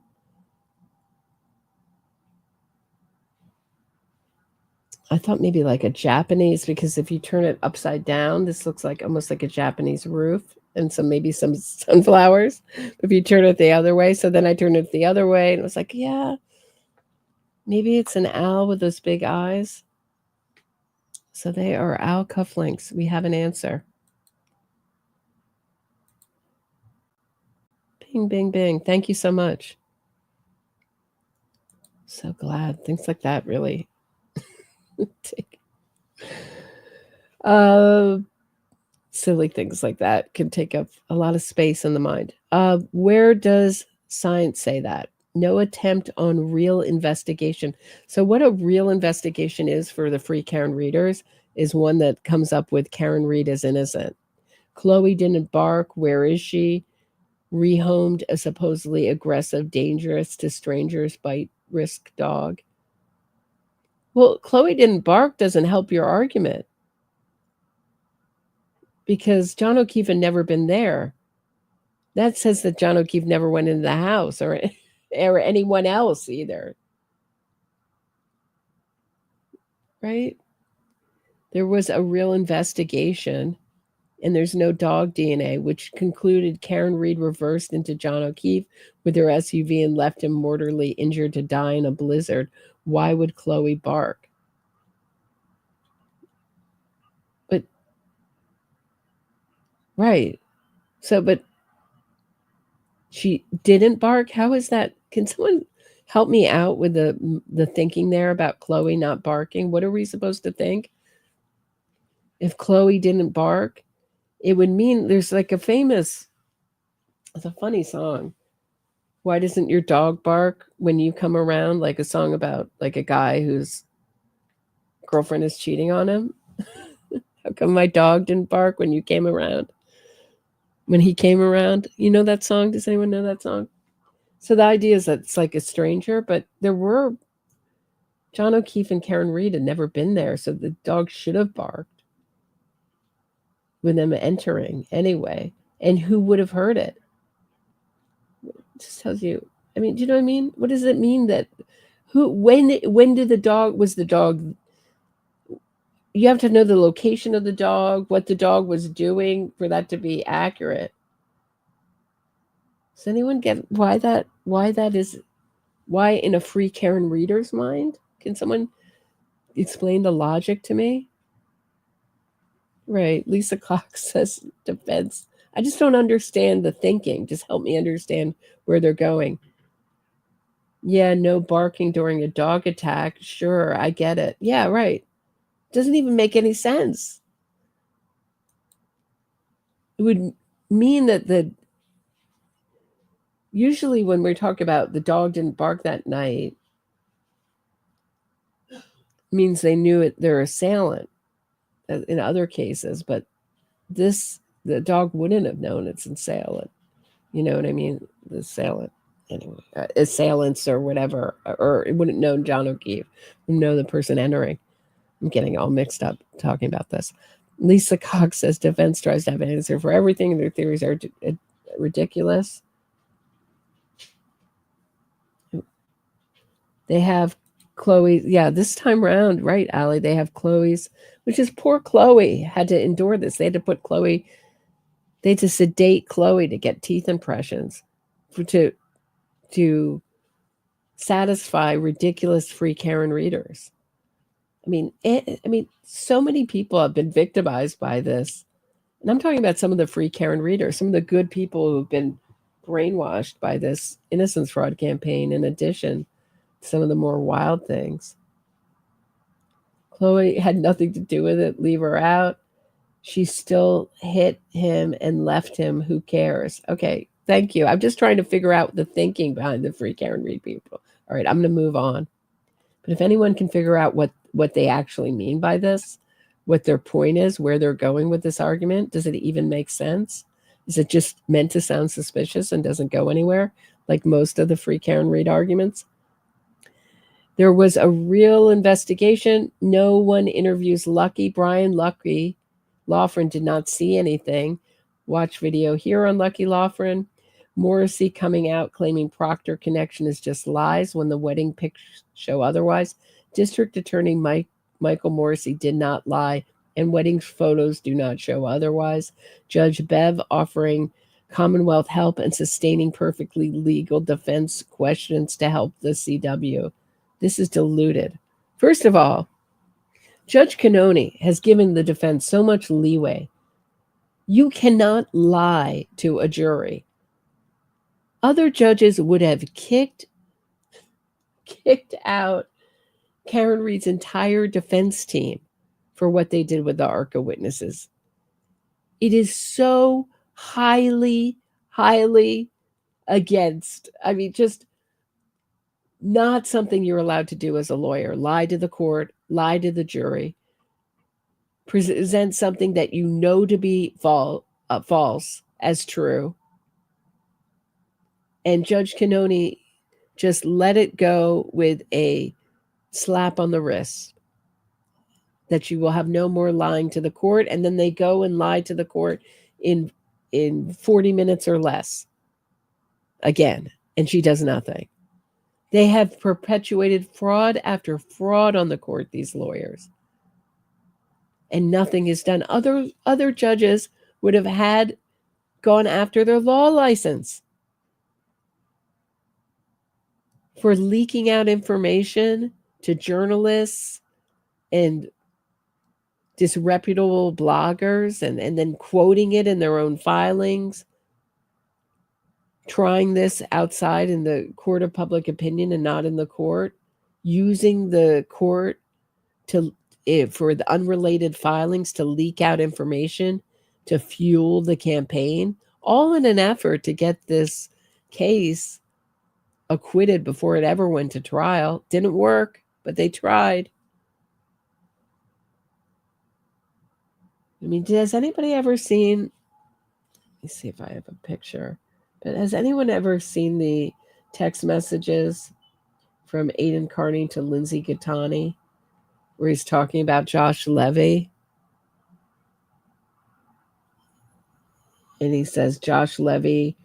I thought maybe like a Japanese, because if you turn it upside down, this looks like almost like a Japanese roof and maybe some sunflowers. If you turn it the other way, so then I turned it the other way and it was like, yeah, maybe it's an owl with those big eyes. So they are owl cufflinks. We have an answer. Bing, bing, bing. Thank you so much. So glad. Things like that really silly things like that can take up a lot of space in the mind. Where does science say that? No attempt on real investigation. So what a real investigation is for the free Karen readers is one that comes up with Karen Reed as innocent. Chloe didn't bark. Where is she? Rehomed a supposedly aggressive, dangerous to strangers bite risk dog. Well, Chloe didn't bark doesn't help your argument, because John O'Keefe had never been there. That says that John O'Keefe never went into the house or anyone else either. Right? There was a real investigation, and there's no dog DNA, which concluded Karen Reed reversed into John O'Keefe with her SUV and left him mortally injured to die in a blizzard. Why would Chloe bark? But, right. So, but she didn't bark? How is that? Can someone help me out with the thinking there about Chloe not barking? What are we supposed to think? If Chloe didn't bark, it would mean there's like it's a funny song. Why doesn't your dog bark when you come around? Like a song about like a guy whose girlfriend is cheating on him. How come my dog didn't bark when you came around? When he came around? You know that song? Does anyone know that song? So the idea is that it's like a stranger, but there were John O'Keefe and Karen Reed had never been there, so the dog should have barked with them entering anyway. And who would have heard it? Just tells you. I mean, do you know what I mean? What does it mean that when did was the dog? You have to know the location of the dog, what the dog was doing for that to be accurate. Does anyone get why that is? Why in a free Karen reader's mind? Can someone explain the logic to me? Right. Lisa Cox says defense. I just don't understand the thinking. Just help me understand where they're going. Yeah, no barking during a dog attack. Sure, I get it. Yeah, right. Doesn't even make any sense. It would mean that usually when we talk about the dog didn't bark that night, means they knew it, their assailant in other cases, but the dog wouldn't have known its assailant. You know what I mean? The assailant. Anyway, assailants or whatever, or it wouldn't know John O'Keefe, wouldn't know the person entering. I'm getting all mixed up talking about this. Lisa Cox says defense tries to have an answer for everything. Their theories are ridiculous. They have Chloe. Yeah, this time around, right, Allie? They have Chloe's, which is poor Chloe had to endure this. They had to put Chloe, they had to sedate Chloe to get teeth impressions to satisfy ridiculous free Karen readers. I mean, so many people have been victimized by this. And I'm talking about some of the free Karen readers, some of the good people who've been brainwashed by this innocence fraud campaign, in addition to some of the more wild things. Chloe had nothing to do with it. Leave her out. She still hit him and left him. Who cares? Okay, thank you. I'm just trying to figure out the thinking behind the free Karen Read people. All right, I'm going to move on. But if anyone can figure out what they actually mean by this, what their point is, where they're going with this argument, does it even make sense? Is it just meant to sound suspicious and doesn't go anywhere, like most of the free Karen Read arguments? There was a real investigation. No one interviews Lucky. Brian Lucky Loughran did not see anything. Watch video here on Lucky Loughran. Morrissey coming out claiming Proctor connection is just lies when the wedding pics show otherwise. District Attorney Michael Morrissey did not lie, and wedding photos do not show otherwise. Judge Bev offering Commonwealth help and sustaining perfectly legal defense questions to help the CW. This is diluted. First of all, Judge Cannoni has given the defense so much leeway. You cannot lie to a jury. Other judges would have kicked out Karen Read's entire defense team for what they did with the ARCA witnesses. It is so highly, highly against. I mean, just not something you're allowed to do as a lawyer. Lie to the court, lie to the jury, present something that you know to be false as true. And Judge Cannoni just let it go with a slap on the wrist that you will have no more lying to the court. And then they go and lie to the court in 40 minutes or less again. And she does nothing. They have perpetuated fraud after fraud on the court, these lawyers. And nothing is done. Other judges would have gone after their law license for leaking out information to journalists and disreputable bloggers and then quoting it in their own filings, trying this outside in the court of public opinion and not in the court, using the court for the unrelated filings to leak out information to fuel the campaign, all in an effort to get this case acquitted before it ever went to trial. Didn't work, but they tried. I mean, has anybody ever seen, let me see if I have a picture, but has anyone ever seen the text messages from Aidan Carney to Lindsay Gattani where he's talking about Josh Levy? And he says Josh Levy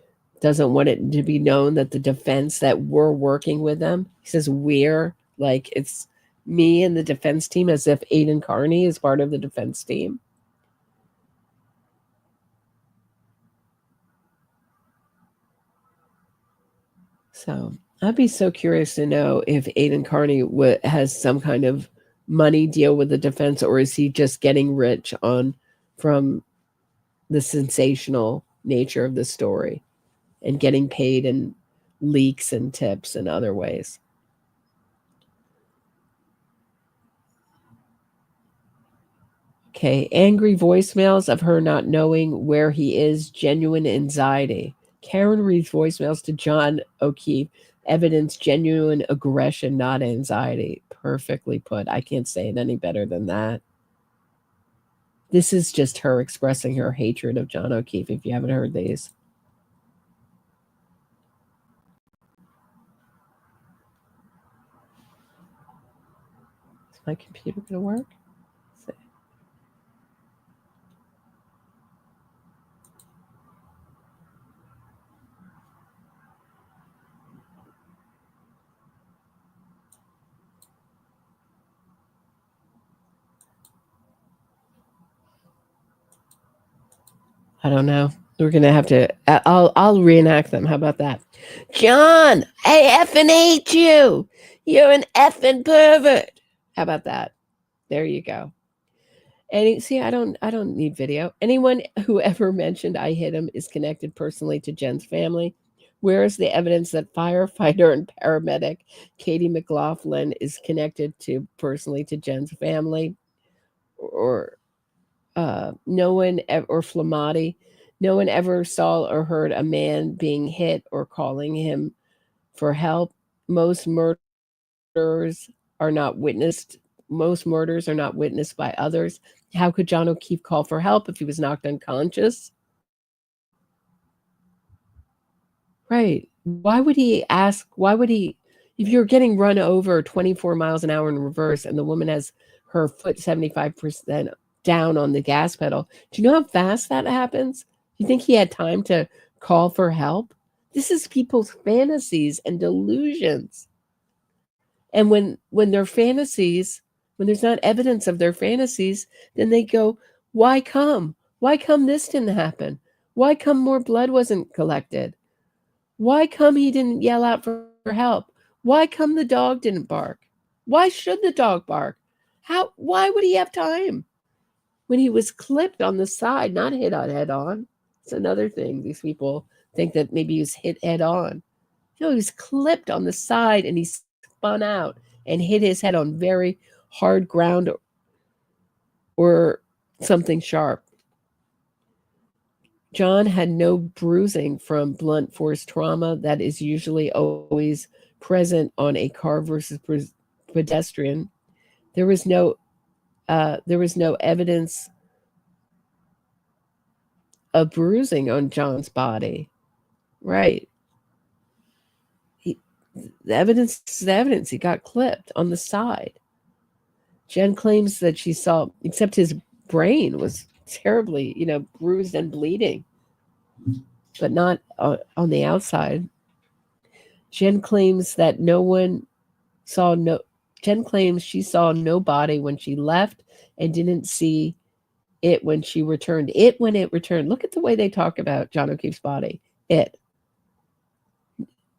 doesn't want it to be known that the defense, that we're working with them. He says we're, like it's me and the defense team, as if Aidan Carney is part of the defense team. So I'd be so curious to know if Aidan Carney has some kind of money deal with the defense, or is he just getting rich from the sensational nature of the story and getting paid in leaks and tips and other ways. Okay, angry voicemails of her not knowing where he is, genuine anxiety. Karen reads voicemails to John O'Keefe, evidence genuine aggression, not anxiety. Perfectly put. I can't say it any better than that. This is just her expressing her hatred of John O'Keefe, if you haven't heard these. Is my computer going to work? Let's see. I don't know. We're going to have to, I'll reenact them. How about that? John, I effing hate you. You're an effing pervert. How about that? There you go. See, I don't need video. Anyone who ever mentioned I hit him is connected personally to Jen's family. Where is the evidence that firefighter and paramedic Katie McLaughlin is connected to personally to Jen's family? Or no one or Flamati, no one ever saw or heard a man being hit or calling him for help. Most murders are not witnessed. Most murders are not witnessed by others. How could John O'Keefe call for help if he was knocked unconscious? Right. Why would he ask? Why would he, if you're getting run over 24 miles an hour in reverse and the woman has her foot 75% down on the gas pedal, do you know how fast that happens? Do you think he had time to call for help? This is people's fantasies and delusions. And when their fantasies, when there's not evidence of their fantasies, then they go, why come? Why come this didn't happen? Why come more blood wasn't collected? Why come he didn't yell out for help? Why come the dog didn't bark? Why should the dog bark? Why would he have time? When he was clipped on the side, not hit on head on. It's another thing. These people think that maybe he was hit head on. No, he was clipped on the side and he spun out and hit his head on very hard ground or something sharp. John had no bruising from blunt force trauma that is usually always present on a car versus pedestrian. There was no evidence of bruising on John's body. Right. The evidence is the evidence. He got clipped on the side. Jen claims that she saw, except his brain was terribly, bruised and bleeding, but not on the outside. Jen claims that Jen claims she saw no body when she left and didn't see it when she returned. When it returned. Look at the way they talk about John O'Keefe's body.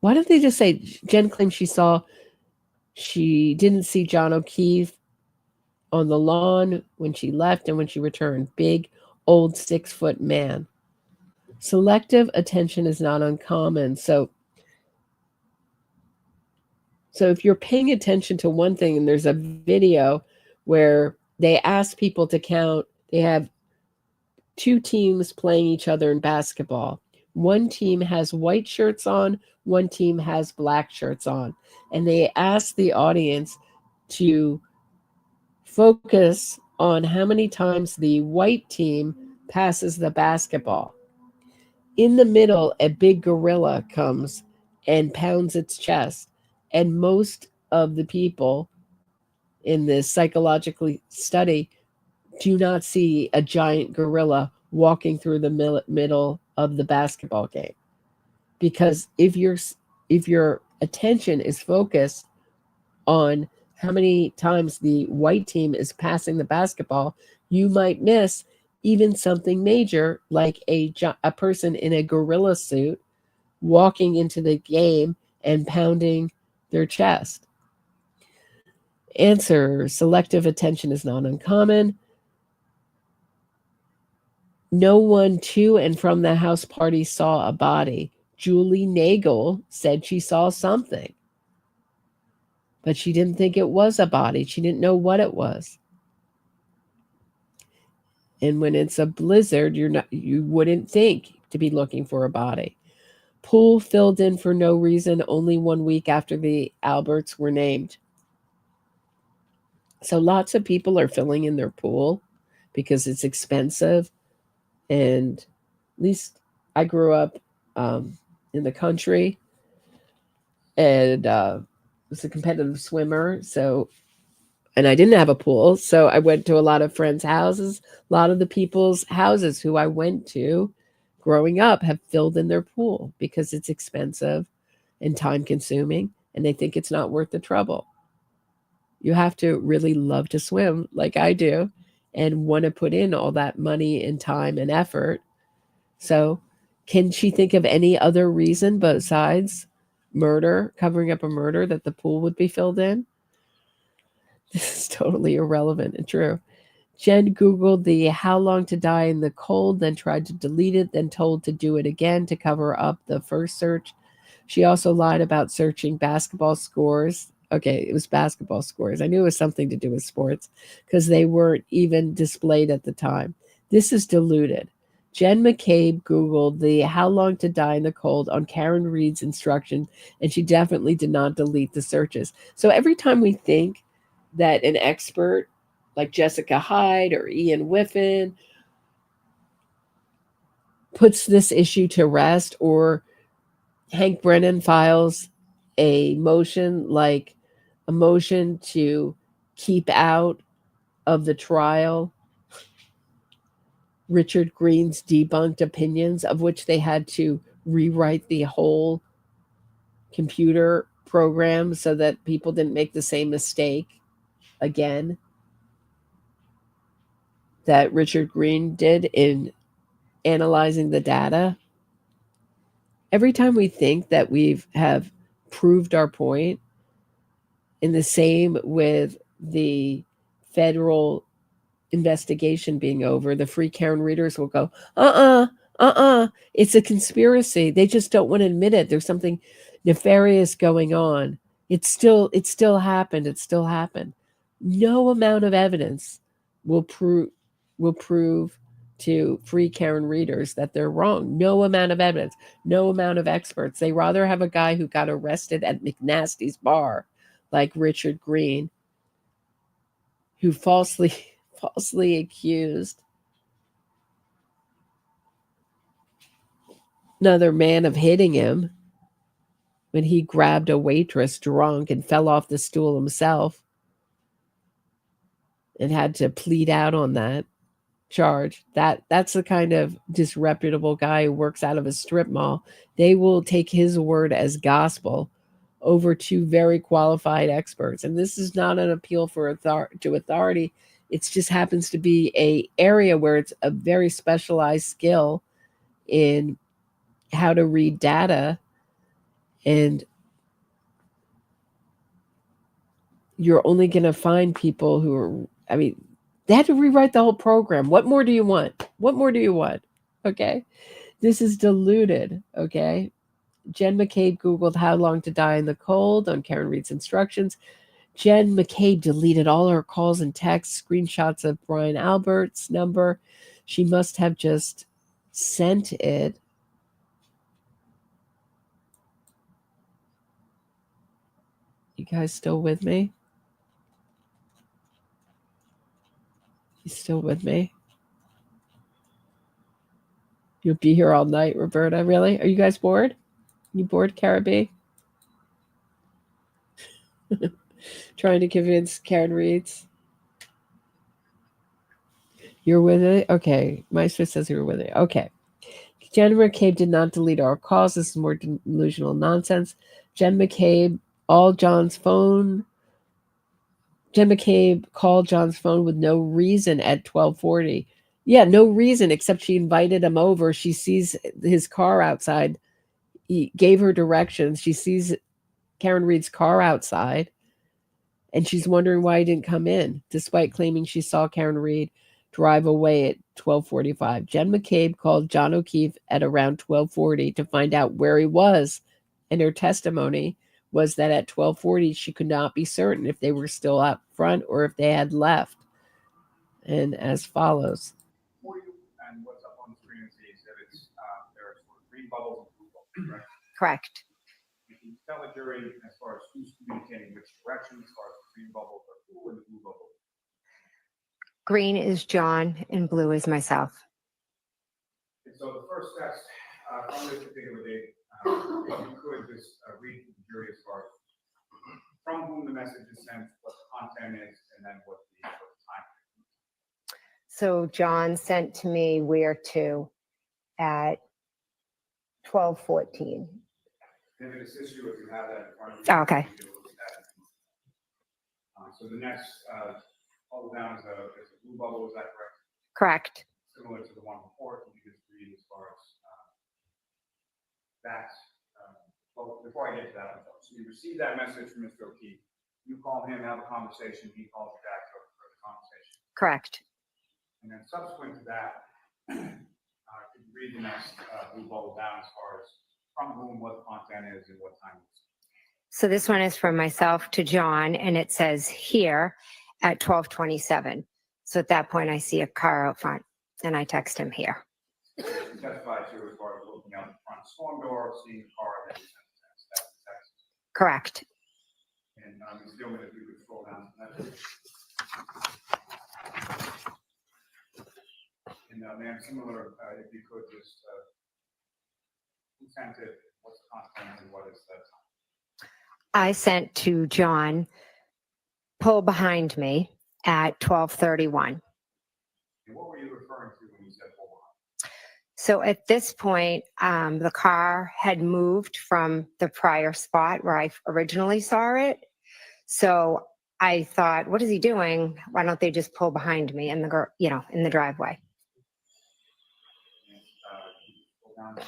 Why don't they just say Jen claims she didn't see John O'Keefe on the lawn when she left and when she returned. Big, old 6-foot man. Selective attention is not uncommon. So if you're paying attention to one thing, and there's a video where they ask people to count, they have 2 teams playing each other in basketball. One team has white shirts on, one team has black shirts on. And they ask the audience to focus on how many times the white team passes the basketball. In the middle, a big gorilla comes and pounds its chest. And most of the people in this psychological study do not see a giant gorilla walking through the middle of the basketball game. Because if your attention is focused on how many times the white team is passing the basketball, you might miss even something major, like a person in a gorilla suit walking into the game and pounding their chest. Answer: selective attention is not uncommon. No one to and from the house party saw a body. Julie Nagel said she saw something, but she didn't think it was a body. She didn't know what it was. And when it's a blizzard, you wouldn't think to be looking for a body. Pool filled in for no reason only 1 week after the Alberts were named. So lots of people are filling in their pool because it's expensive. And at least I grew up in the country and was a competitive swimmer. And I didn't have a pool. So I went to a lot of friends' houses. A lot of the people's houses who I went to growing up have filled in their pool because it's expensive and time consuming. And they think it's not worth the trouble. You have to really love to swim like I do and want to put in all that money and time and effort. So can she think of any other reason besides murder, covering up a murder, that the pool would be filled in? This is totally irrelevant and true. Jen Googled the how long to die in the cold, then tried to delete it, then told to do it again to cover up the first search. She also lied about searching basketball scores. Okay, it was basketball scores. I knew it was something to do with sports because they weren't even displayed at the time. This is diluted. Jen McCabe Googled the how long to die in the cold on Karen Reed's instruction, and she definitely did not delete the searches. So every time we think that an expert like Jessica Hyde or Ian Whiffen puts this issue to rest, or Hank Brennan files a motion like a motion to keep out of the trial Richard Green's debunked opinions, of which they had to rewrite the whole computer program so that people didn't make the same mistake again that Richard Green did in analyzing the data. Every time we think that have proved our point, in the same with the federal investigation being over, the Free Karen readers will go, it's a conspiracy. They just don't want to admit it. There's something nefarious going on. It still happened. It still happened. No amount of evidence will prove to Free Karen readers that they're wrong. No amount of evidence, no amount of experts. They rather have a guy who got arrested at McNasty's bar, like Richard Green, who falsely accused another man of hitting him when he grabbed a waitress drunk and fell off the stool himself and had to plead out on that charge. That's the kind of disreputable guy who works out of a strip mall. They will take his word as gospel over two very qualified experts. And this is not an appeal for to authority. It just happens to be a area where it's a very specialized skill in how to read data, and you're only going to find people who are, they had to rewrite the whole program. What more do you want? What more do you want? Okay. This is diluted. Okay. Jen McCabe Googled how long to die in the cold on Karen Reed's instructions. Jen McCabe deleted all her calls and texts, screenshots of Brian Albert's number. She must have just sent it. You guys still with me? You still with me? You'll be here all night, Roberta. Really? Are you guys bored? You bored, Caribbean? Trying to convince Karen Reeds. You're with it? Okay. Maestro says you're with it. Okay. Jen McCabe did not delete our calls. This is more delusional nonsense. Jen McCabe called John's phone with no reason at 12:40. Yeah, no reason except she invited him over. She sees his car outside. He gave her directions. She sees Karen Reed's car outside, and she's wondering why he didn't come in, despite claiming she saw Karen Reed drive away at 12:45. Jen McCabe called John O'Keefe at around 12:40 to find out where he was, and her testimony was that at 12:40 she could not be certain if they were still up front or if they had left. And as follows. For you, and what's up on the screen is the exhibits. There are sort of green bubbles and blue bubbles, right? Correct. You can tell the jury as far as who's communicating which direction, as far as the green bubbles are who and the blue bubbles. Green is John and blue is myself. And so the first test from this particular date, if you could just read to the jury as far as from whom the message is sent, what the content is, and then what the time. So John sent to me where to at 12:14. If it assists you, if you have that in front of you. Oh, okay. You can look at that. So the next bubble down is a blue bubble, is that correct? Correct. Similar to the one before, can you just read as far as that? Well, before I get to that, so you receive that message from Mr. O'Keefe, you call him, have a conversation, he calls you back for the conversation. Correct. And then subsequent to that, could you read the next blue bubble down as far as from whom, what the content is, and what time it is? So this one is from myself to John, and it says here at 12:27. So at that point, I see a car out front, and I text him here. You testified to as far as looking out the front storm door, seeing the car, and then you sent the text. Correct. And Ms. Gilman, if you could scroll down to that. And ma'am, similar, if you could just, who sent it, what's the content, and what is that time? I sent to John, pull behind me at 12:31. And what were you referring to when you said pull behind? So at this point, the car had moved from the prior spot where I originally saw it. So I thought, what is he doing? Why don't they just pull behind me in the, in the driveway? And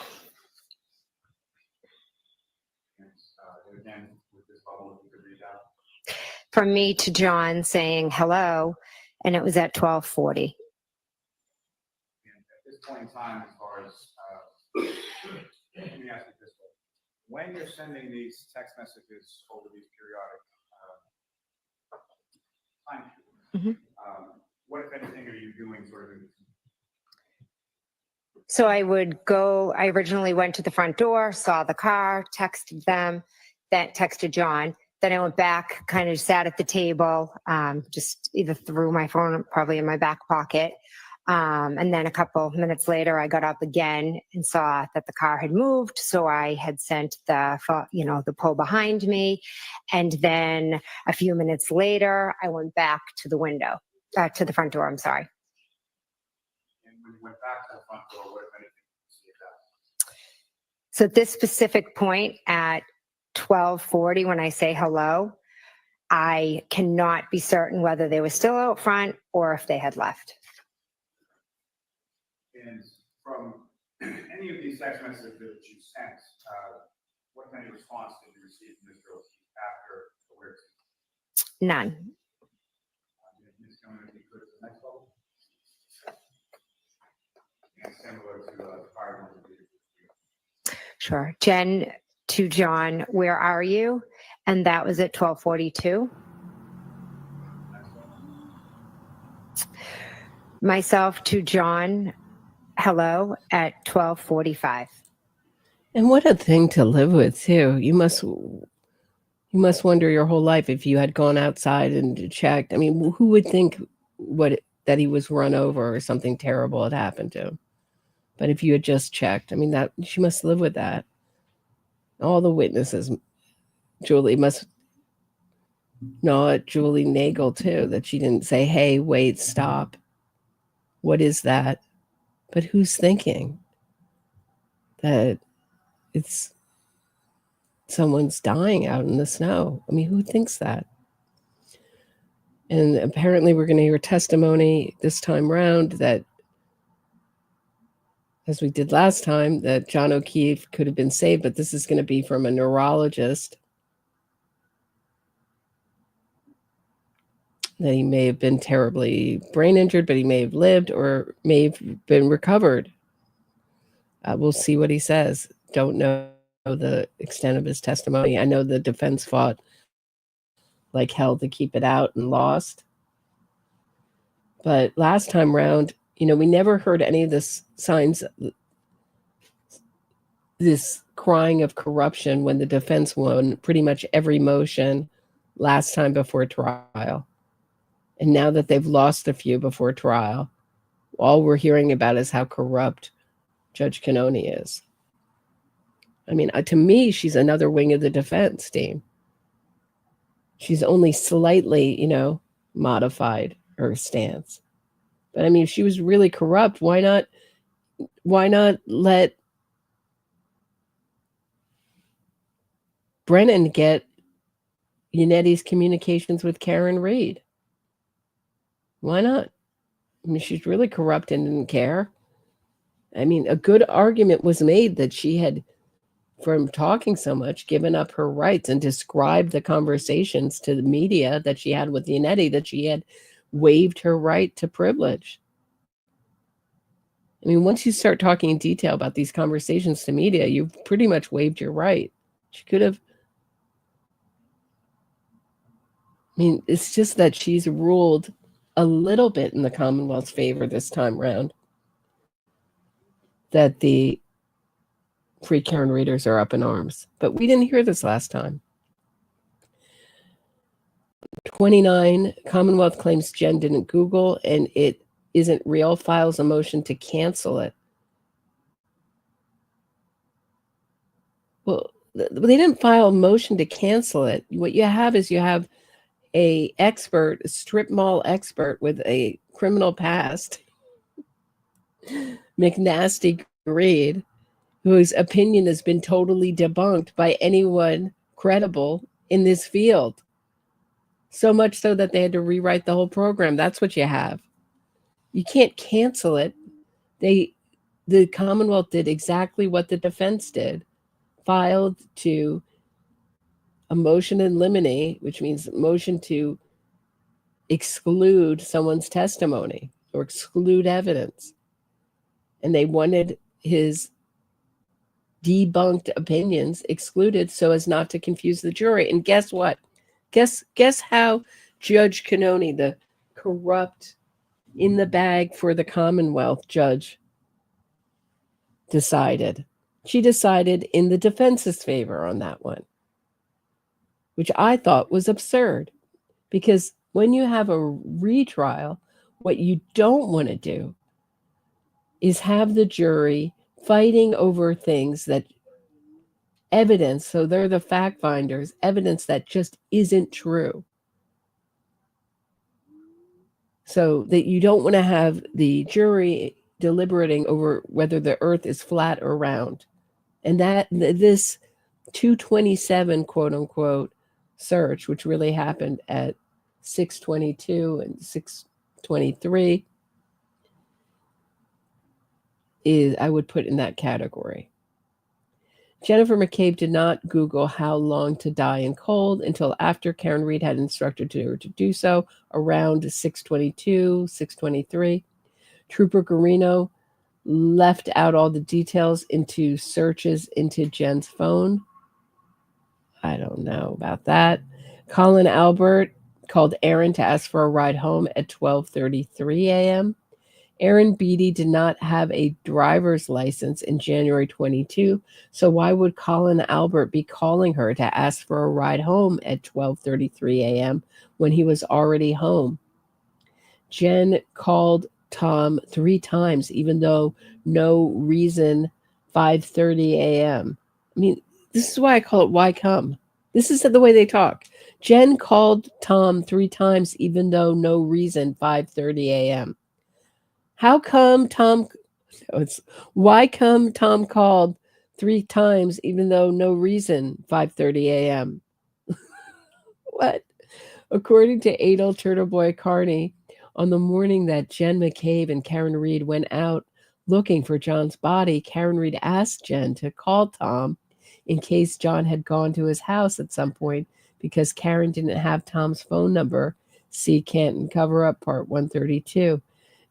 again, with this bubble, if you could read out. From me to John saying hello, and it was at 12:40. And at this point in time, as far as, let me ask you this way. When you're sending these text messages over these periodic time periods, what, if anything, are you doing sort of in between? So I originally went to the front door, saw the car, texted them, then texted John. Then I went back, kind of sat at the table, just either threw my phone probably in my back pocket. And then a couple minutes later, I got up again and saw that the car had moved. So I had sent the pull behind me. And then a few minutes later, I went back to the window, to the front door, I'm sorry. And when you went back to the front door, what, if anything, did you see at that? So at this specific point at 12:40, when I say hello, I cannot be certain whether they were still out front or if they had left. And from any of these text messages that you sent, what kind of response did you receive from Mr. O'Keefe after the weird? None. Ms. Joan, if you could, to the next level. And similar to the prior one. Sure. Jen to John, where are you? And that was at 12:42. Myself to John, hello, at 12:45. And what a thing to live with too. You must wonder your whole life if you had gone outside and checked. I mean, who would think that he was run over or something terrible had happened to him? But if you had just checked, I mean, that she must live with that. All the witnesses, Julie Nagel too, that she didn't say, hey, wait, stop. What is that? But who's thinking that it's someone's dying out in the snow? I mean, who thinks that? And apparently we're going to hear testimony this time round that, as we did last time, that John O'Keefe could have been saved, but this is going to be from a neurologist, that he may have been terribly brain injured, but he may have lived or may have been recovered. We'll see what he says. Don't know the extent of his testimony. I know the defense fought like hell to keep it out and lost. But last time round, we never heard any of this signs, this crying of corruption when the defense won pretty much every motion last time before trial. And now that they've lost a few before trial, all we're hearing about is how corrupt Judge Cannoni is. I mean, to me, she's another wing of the defense team. She's only slightly, modified her stance. But I mean, if she was really corrupt, why not let Brennan get Unetti's communications with Karen Reed? Why not? I mean, she's really corrupt and didn't care. I mean, a good argument was made that she had, from talking so much, given up her rights and described the conversations to the media that she had with Unetti, that she had waived her right to privilege. I mean, once you start talking in detail about these conversations to media, you've pretty much waived your right. She could have. I mean, it's just that she's ruled a little bit in the Commonwealth's favor this time round. That the free Karen readers are up in arms. But we didn't hear this last time. 29, Commonwealth claims Jen didn't Google and it isn't real, files a motion to cancel it. Well, they didn't file a motion to cancel it. What you have is you have a strip mall expert with a criminal past, McNasty Greed, whose opinion has been totally debunked by anyone credible in this field. So much so that they had to rewrite the whole program. That's what you have. You can't cancel it. The Commonwealth did exactly what the defense did. Filed to a motion in limine, which means motion to exclude someone's testimony or exclude evidence. And they wanted his debunked opinions excluded so as not to confuse the jury. And guess what? Guess how Judge Cannoni, the corrupt, in the bag for the Commonwealth judge, decided. She decided in the defense's favor on that one, which I thought was absurd, because when you have a retrial, what you don't want to do is have the jury fighting over things that evidence, so they're the fact finders, evidence that just isn't true. So that you don't want to have the jury deliberating over whether the earth is flat or round. And that this 227 quote unquote search, which really happened at 6:22 and 6:23, is, I would put in that category. Jennifer McCabe did not Google how long to die in cold until after Karen Read had instructed her to do so around 6:22, 6:23. Trooper Garino left out all the details into searches into Jen's phone. I don't know about that. Colin Albert called Aaron to ask for a ride home at 12:33 a.m. Aaron Beatty did not have a driver's license in January 22, so why would Colin Albert be calling her to ask for a ride home at 12:33 a.m. when he was already home? Jen called Tom 3 times, even though no reason, 5:30 a.m. I mean, this is why I call it why come. This is the way they talk. Jen called Tom 3 times, even though no reason, 5:30 a.m. How come Tom, why come Tom called 3 times, even though no reason, 5:30 a.m.? What? According to Adel Turtleboy Carney, on the morning that Jen McCabe and Karen Read went out looking for John's body, Karen Read asked Jen to call Tom in case John had gone to his house at some point, because Karen didn't have Tom's phone number. See Canton Cover Up, Part 132.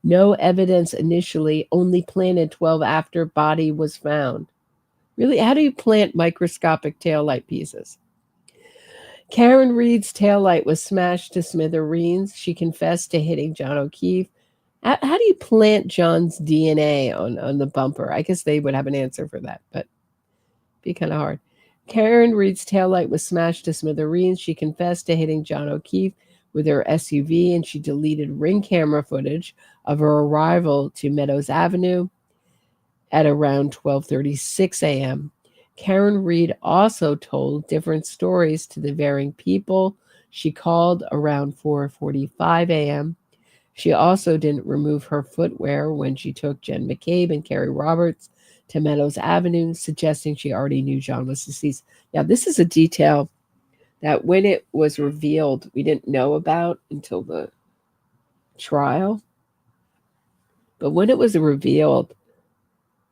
No evidence initially, only planted 12 after body was found. Really, how do you plant microscopic taillight pieces? Karen Read's taillight was smashed to smithereens. She confessed to hitting John O'Keefe. How do you plant John's DNA on the bumper? I guess they would have an answer for that, but it'd be kind of hard. Karen Read's taillight was smashed to smithereens. She confessed to hitting John O'Keefe with her SUV, and she deleted ring camera footage of her arrival to Meadows Avenue at around 12:36 a.m. Karen Read also told different stories to the varying people she called around 4:45 a.m. She also didn't remove her footwear when she took Jen McCabe and Carrie Roberts to Meadows Avenue, suggesting she already knew John was deceased. Now, this is a detail that when it was revealed, we didn't know about until the trial. But when it was revealed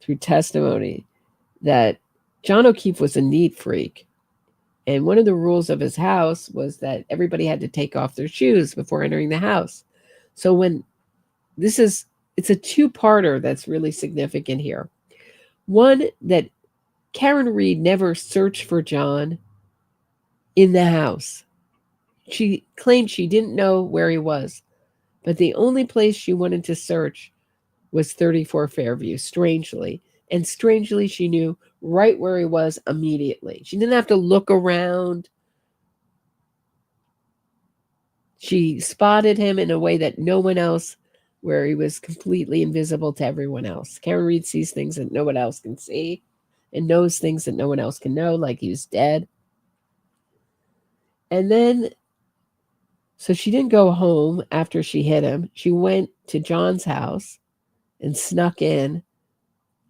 through testimony that John O'Keefe was a neat freak, and one of the rules of his house was that everybody had to take off their shoes before entering the house. So when this is it's a two-parter that's really significant here. One, that Karen Reed never searched for John in the house. She claimed she didn't know where he was, but the only place she wanted to search was 34 Fairview, strangely. And strangely, she knew right where he was immediately. She didn't have to look around. She spotted him in a way that no one else, where he was completely invisible to everyone else. Karen Reed sees things that no one else can see and knows things that no one else can know, like he was dead. And then, so she didn't go home after she hit him. She went to John's house and snuck in.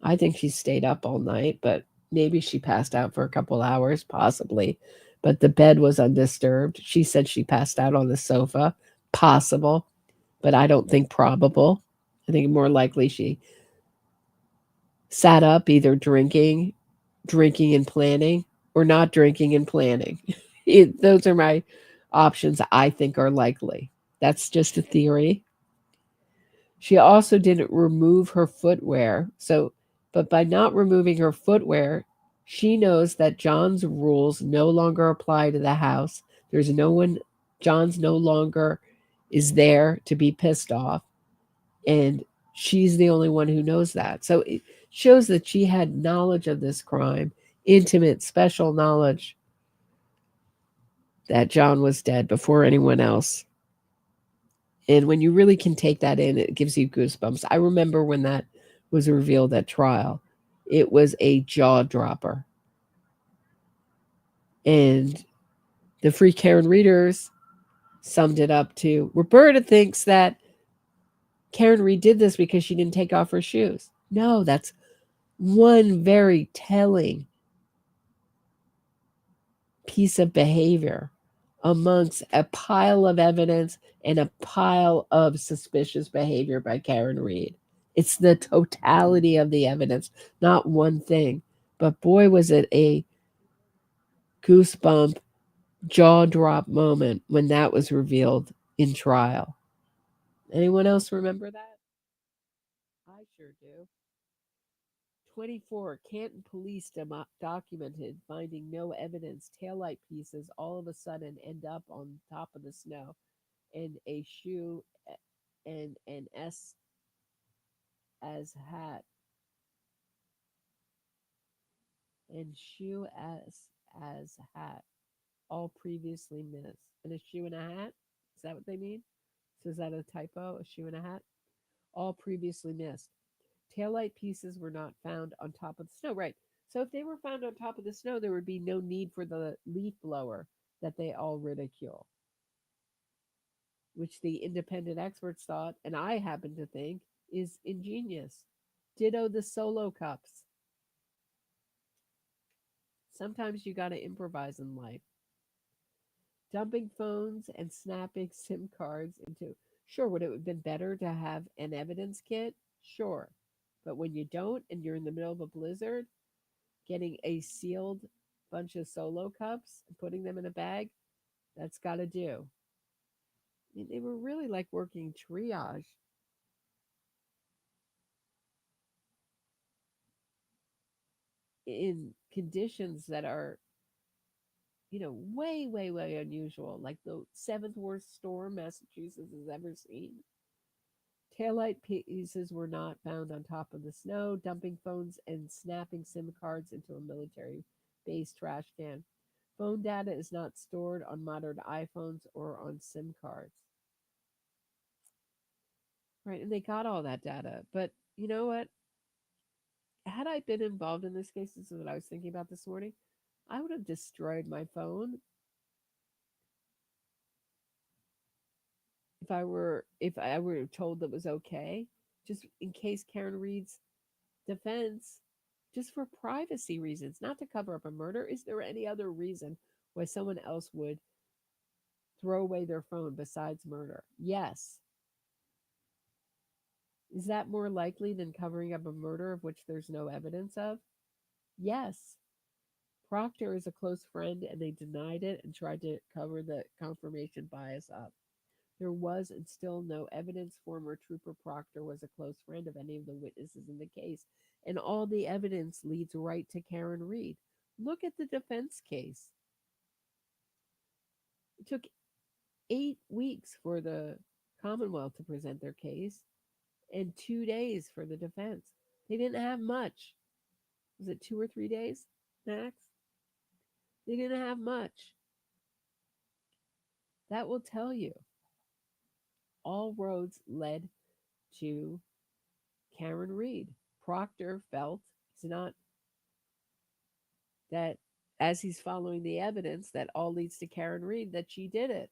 I think she stayed up all night, but maybe she passed out for a couple hours, possibly. But the bed was undisturbed. She said she passed out on the sofa. Possible, but I don't think probable. I think more likely she sat up either drinking and planning, or not drinking and planning. Those are my options I think are likely. That's just a theory. She also didn't remove her footwear. But by not removing her footwear, she knows that John's rules no longer apply to the house. There's no one, John's no longer is there to be pissed off. And she's the only one who knows that. So it shows that she had knowledge of this crime, intimate, special knowledge that John was dead before anyone else. And when you really can take that in, it gives you goosebumps. I remember when that was revealed at trial. It was a jaw dropper. And the Free Karen readers summed it up to, Roberta thinks that Karen Reed did this because she didn't take off her shoes. No, that's one very telling piece of behavior amongst a pile of evidence and a pile of suspicious behavior by Karen Reed. It's the totality of the evidence, not one thing. But boy, was it a goosebump, jaw drop moment when that was revealed in trial. Anyone else remember that? I sure do. 24, Canton police documented finding no evidence. Taillight pieces all of a sudden end up on top of the snow, and a shoe and an S as hat. And shoe as hat, all previously missed. And a shoe and a hat? Is that what they mean? So is that a typo? A shoe and a hat? All previously missed. Taillight pieces were not found on top of the snow. Right. So if they were found on top of the snow, there would be no need for the leaf blower that they all ridicule, which the independent experts thought, and I happen to think, is ingenious. Ditto the solo cups. Sometimes you got to improvise in life. Dumping phones and snapping SIM cards into... Sure, would it have been better to have an evidence kit? Sure. But when you don't and you're in the middle of a blizzard, getting a sealed bunch of solo cups and putting them in a bag, that's got to do. I mean, they were really like working triage. In conditions that are, way, way, way unusual, like the 7th worst storm Massachusetts has ever seen. Taillight pieces were not found on top of the snow. Dumping phones and snapping SIM cards into a military base trash can. Phone data is not stored on modern iPhones or on SIM cards. Right, and they got all that data. But you know what? Had I been involved in this case, this is what I was thinking about this morning, I would have destroyed my phone if I were told that was okay, just in case Karen Reed's defense, just for privacy reasons, not to cover up a murder. Is there any other reason why someone else would throw away their phone besides murder? Yes. Is that more likely than covering up a murder of which there's no evidence of? Yes. Proctor is a close friend, and they denied it and tried to cover the confirmation bias up. There was and still no evidence former Trooper Proctor was a close friend of any of the witnesses in the case, and all the evidence leads right to Karen Reed. Look at the defense case. It took 8 weeks for the Commonwealth to present their case and 2 days for the defense. They didn't have much. Was it 2 or 3 days max? They didn't have much. That will tell you. All roads led to Karen Reed. Proctor felt it's not that as he's following the evidence that all leads to Karen Reed, that she did it.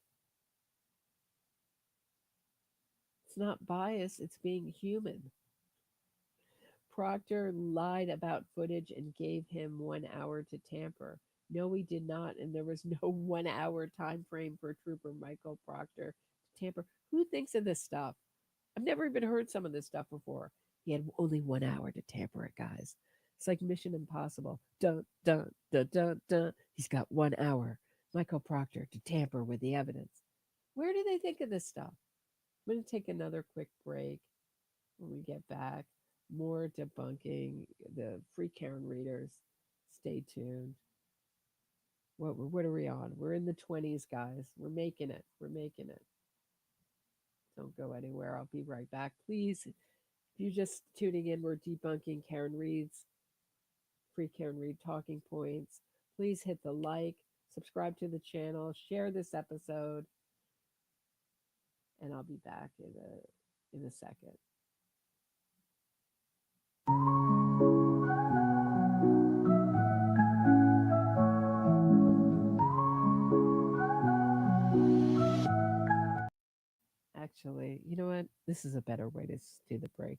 It's not bias, it's being human. Proctor lied about footage and gave him 1 hour to tamper. No, he did not, and there was no 1 hour time frame for Trooper Michael Proctor to tamper. Who thinks of this stuff? I've never even heard some of this stuff before. He had only 1 hour to tamper it, guys. It's like Mission Impossible. Dun, dun, dun, dun, dun. He's got 1 hour, Michael Proctor, to tamper with the evidence. Where do they think of this stuff? I'm going to take another quick break. When we get back, more debunking the free Karen readers. Stay tuned. What are we on? We're in the 20s, guys. We're making it. We're making it. Don't go anywhere. I'll be right back. Please, if you're just tuning in, we're debunking Karen Reed's free Karen Reed talking points. Please hit the like, subscribe to the channel, share this episode, and I'll be back in a second. Actually, you know what? This is a better way to do the break.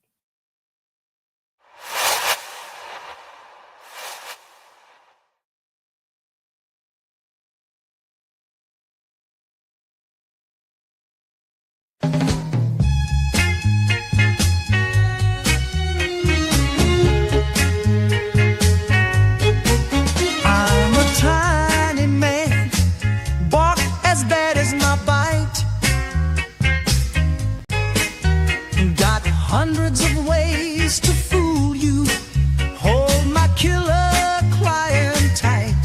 I'm a tiny man, bark as bad as my bite. Got hundreds of ways to fool you. Hold my killer client tight.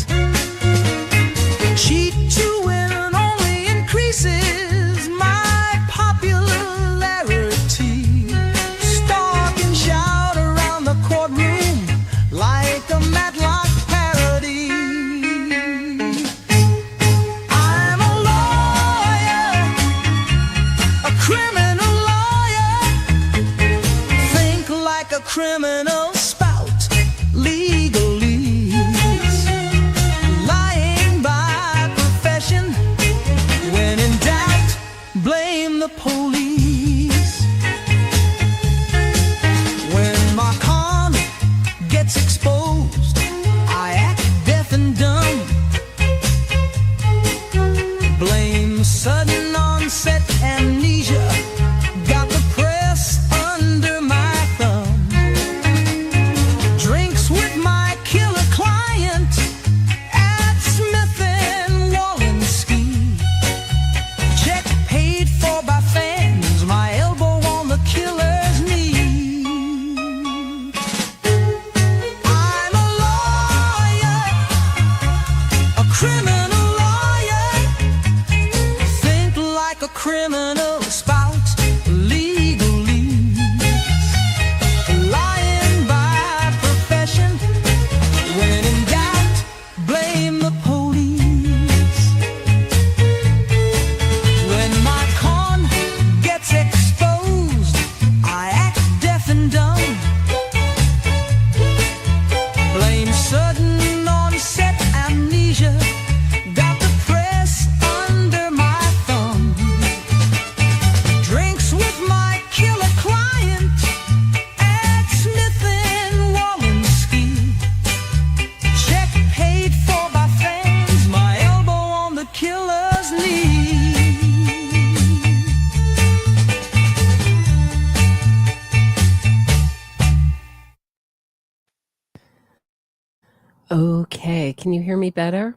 Cheat to win only increases my popularity. Stalk and shout around the courtroom like a Matlock parody. I'm a lawyer, a criminal lawyer. Think like a criminal, spout legalese. Lying by profession. When in doubt, blame the police. When my con gets exposed, I act deaf and dumb. Blame sudden onset amnesia. Got the press under my thumb. Drinks with my killer client at Smith and Walensky. Check paid for by fans. My elbow on the killer's knee. I'm a lawyer, a criminal lawyer. Think like a criminal, spout legalese. Lying by profession. When in doubt, blame the police. When my con gets exposed, I act deaf and dumb. Blame sudden onset amnesia. Got the press under my thumb. Drinks with my killer client at Smith and Walensky. Check paid for by fans. My elbow on the killer's knee. Okay, can you hear me better?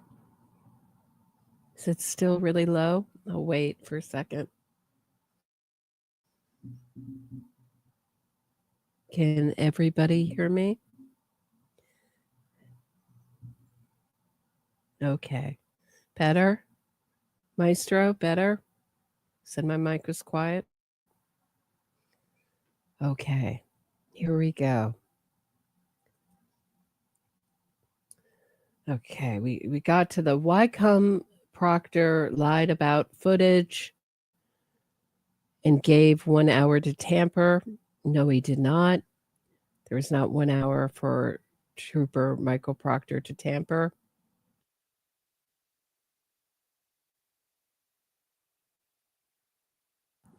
Is it still really low? I'll wait for a second. Can everybody hear me? Okay. Better? Maestro, better? Said my mic was quiet. Okay. Here we go. Okay, we got to the why come Proctor lied about footage and gave 1 hour to tamper. No, he did not. There was not 1 hour for Trooper Michael Proctor to tamper.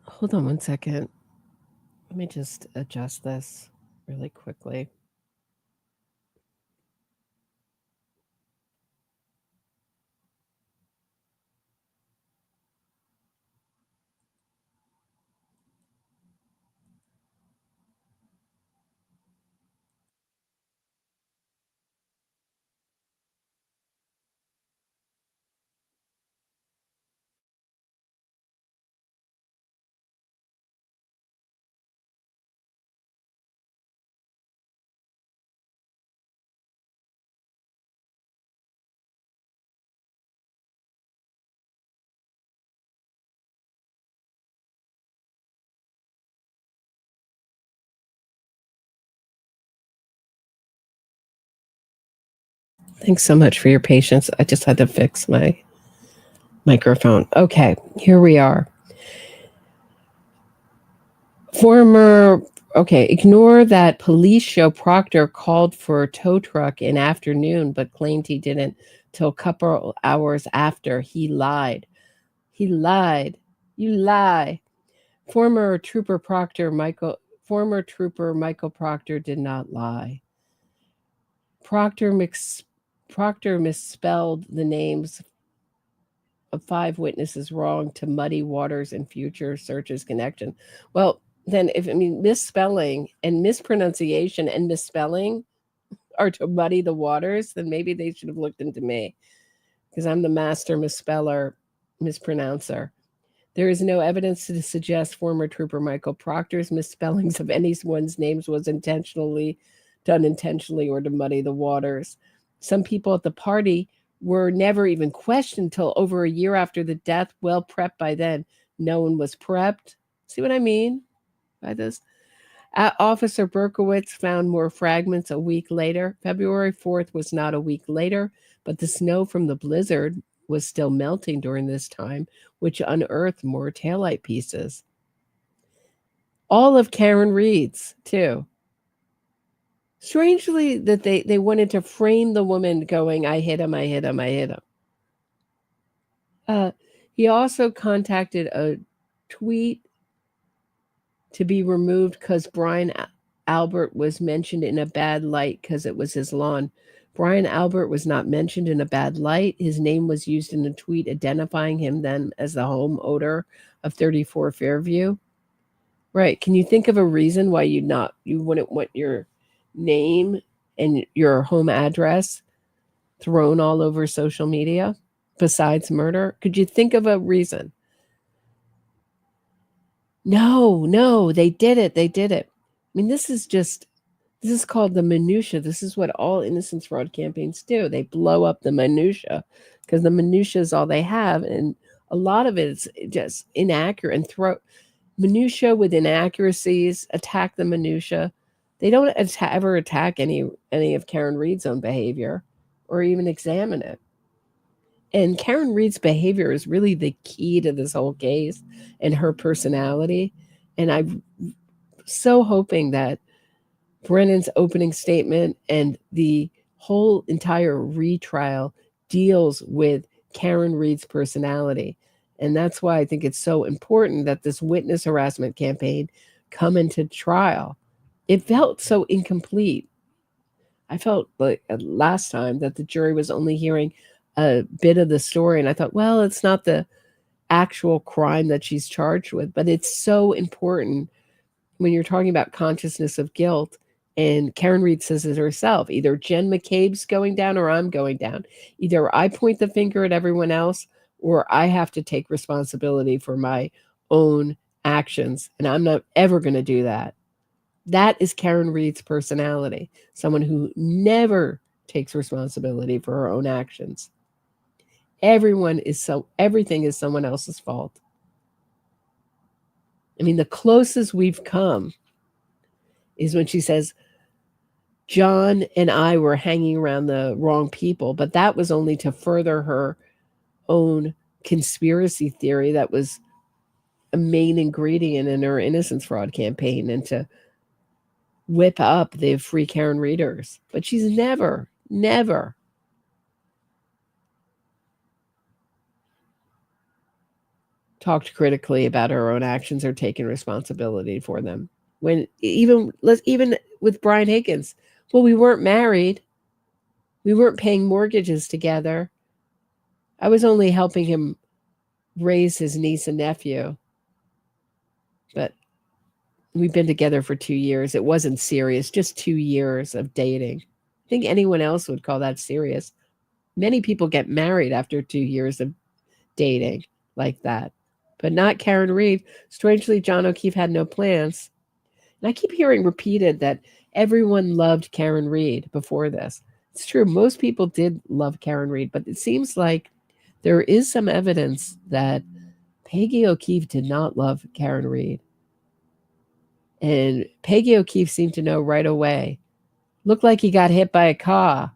Hold on 1 second. Let me just adjust this really quickly. Thanks so much for your patience. I just had to fix my microphone. Okay, here we are. Ignore that police show Proctor called for a tow truck in afternoon, but claimed he didn't till a couple hours after. He lied. He lied. You lie. Former Trooper Michael Proctor did not lie. Proctor misspelled the names of 5 witnesses wrong to muddy waters in future searches connection. Well, then misspelling and mispronunciation and misspelling are to muddy the waters, then maybe they should have looked into me, because I'm the master misspelling, mispronouncer. There is no evidence to suggest former Trooper Michael Proctor's misspellings of anyone's names was done intentionally or to muddy the waters. Some people at the party were never even questioned till over a year after the death, well prepped by then. No one was prepped. See what I mean by this? Officer Berkowitz found more fragments a week later. February 4th was not a week later, but the snow from the blizzard was still melting during this time, which unearthed more taillight pieces. All of Karen Reed's, too. Strangely, that they wanted to frame the woman going, I hit him, I hit him, I hit him. He also contacted a tweet to be removed because Brian Albert was mentioned in a bad light because it was his lawn. Brian Albert was not mentioned in a bad light. His name was used in a tweet identifying him then as the homeowner of 34 Fairview. Right. Can you think of a reason why you wouldn't want your name and your home address thrown all over social media besides murder? Could you think of a reason? No, they did it. I mean, this is called the minutia. This is what all innocence fraud campaigns do. They blow up the minutia because the minutia is all they have. And a lot of it is just inaccurate and throw minutia with inaccuracies, attack the minutia. They don't ever attack any of Karen Reed's own behavior or even examine it. And Karen Reed's behavior is really the key to this whole case and her personality. And I'm so hoping that Brennan's opening statement and the whole entire retrial deals with Karen Reed's personality. And that's why I think it's so important that this witness harassment campaign come into trial. It felt so incomplete. I felt like last time that the jury was only hearing a bit of the story. And I thought, well, it's not the actual crime that she's charged with, but it's so important when you're talking about consciousness of guilt. And Karen Reed says it herself, either Jen McCabe's going down or I'm going down. Either I point the finger at everyone else or I have to take responsibility for my own actions. And I'm not ever going to do that. That is Karen Reed's personality. Someone who never takes responsibility for her own actions. Everything is someone else's fault. I mean, the closest we've come is when she says, John and I were hanging around the wrong people, but that was only to further her own conspiracy theory that was a main ingredient in her innocence fraud campaign and to whip up the Free Karen readers. But she's never talked critically about her own actions or taken responsibility for them. When even with Brian Higgins, well, we weren't married. We weren't paying mortgages together. I was only helping him raise his niece and nephew. But we've been together for 2 years. It wasn't serious, just 2 years of dating. I think anyone else would call that serious. Many people get married after 2 years of dating like that, but not Karen Reed. Strangely, John O'Keefe had no plans. And I keep hearing repeated that everyone loved Karen Reed before this. It's true. Most people did love Karen Reed, but it seems like there is some evidence that Peggy O'Keefe did not love Karen Reed. And Peggy O'Keefe seemed to know right away. Looked like he got hit by a car.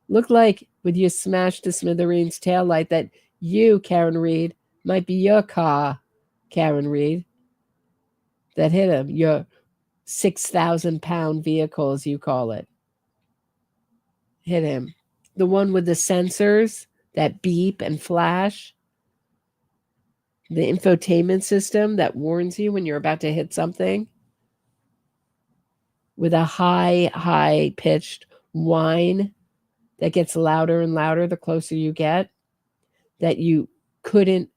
Looked like when you smashed to smithereens taillight that you, Karen Reed, might be your car, Karen Reed, that hit him. Your 6,000-pound vehicle, as you call it, hit him. The one with the sensors that beep and flash. The infotainment system that warns you when you're about to hit something. With a high-pitched whine that gets louder and louder the closer you get. That you couldn't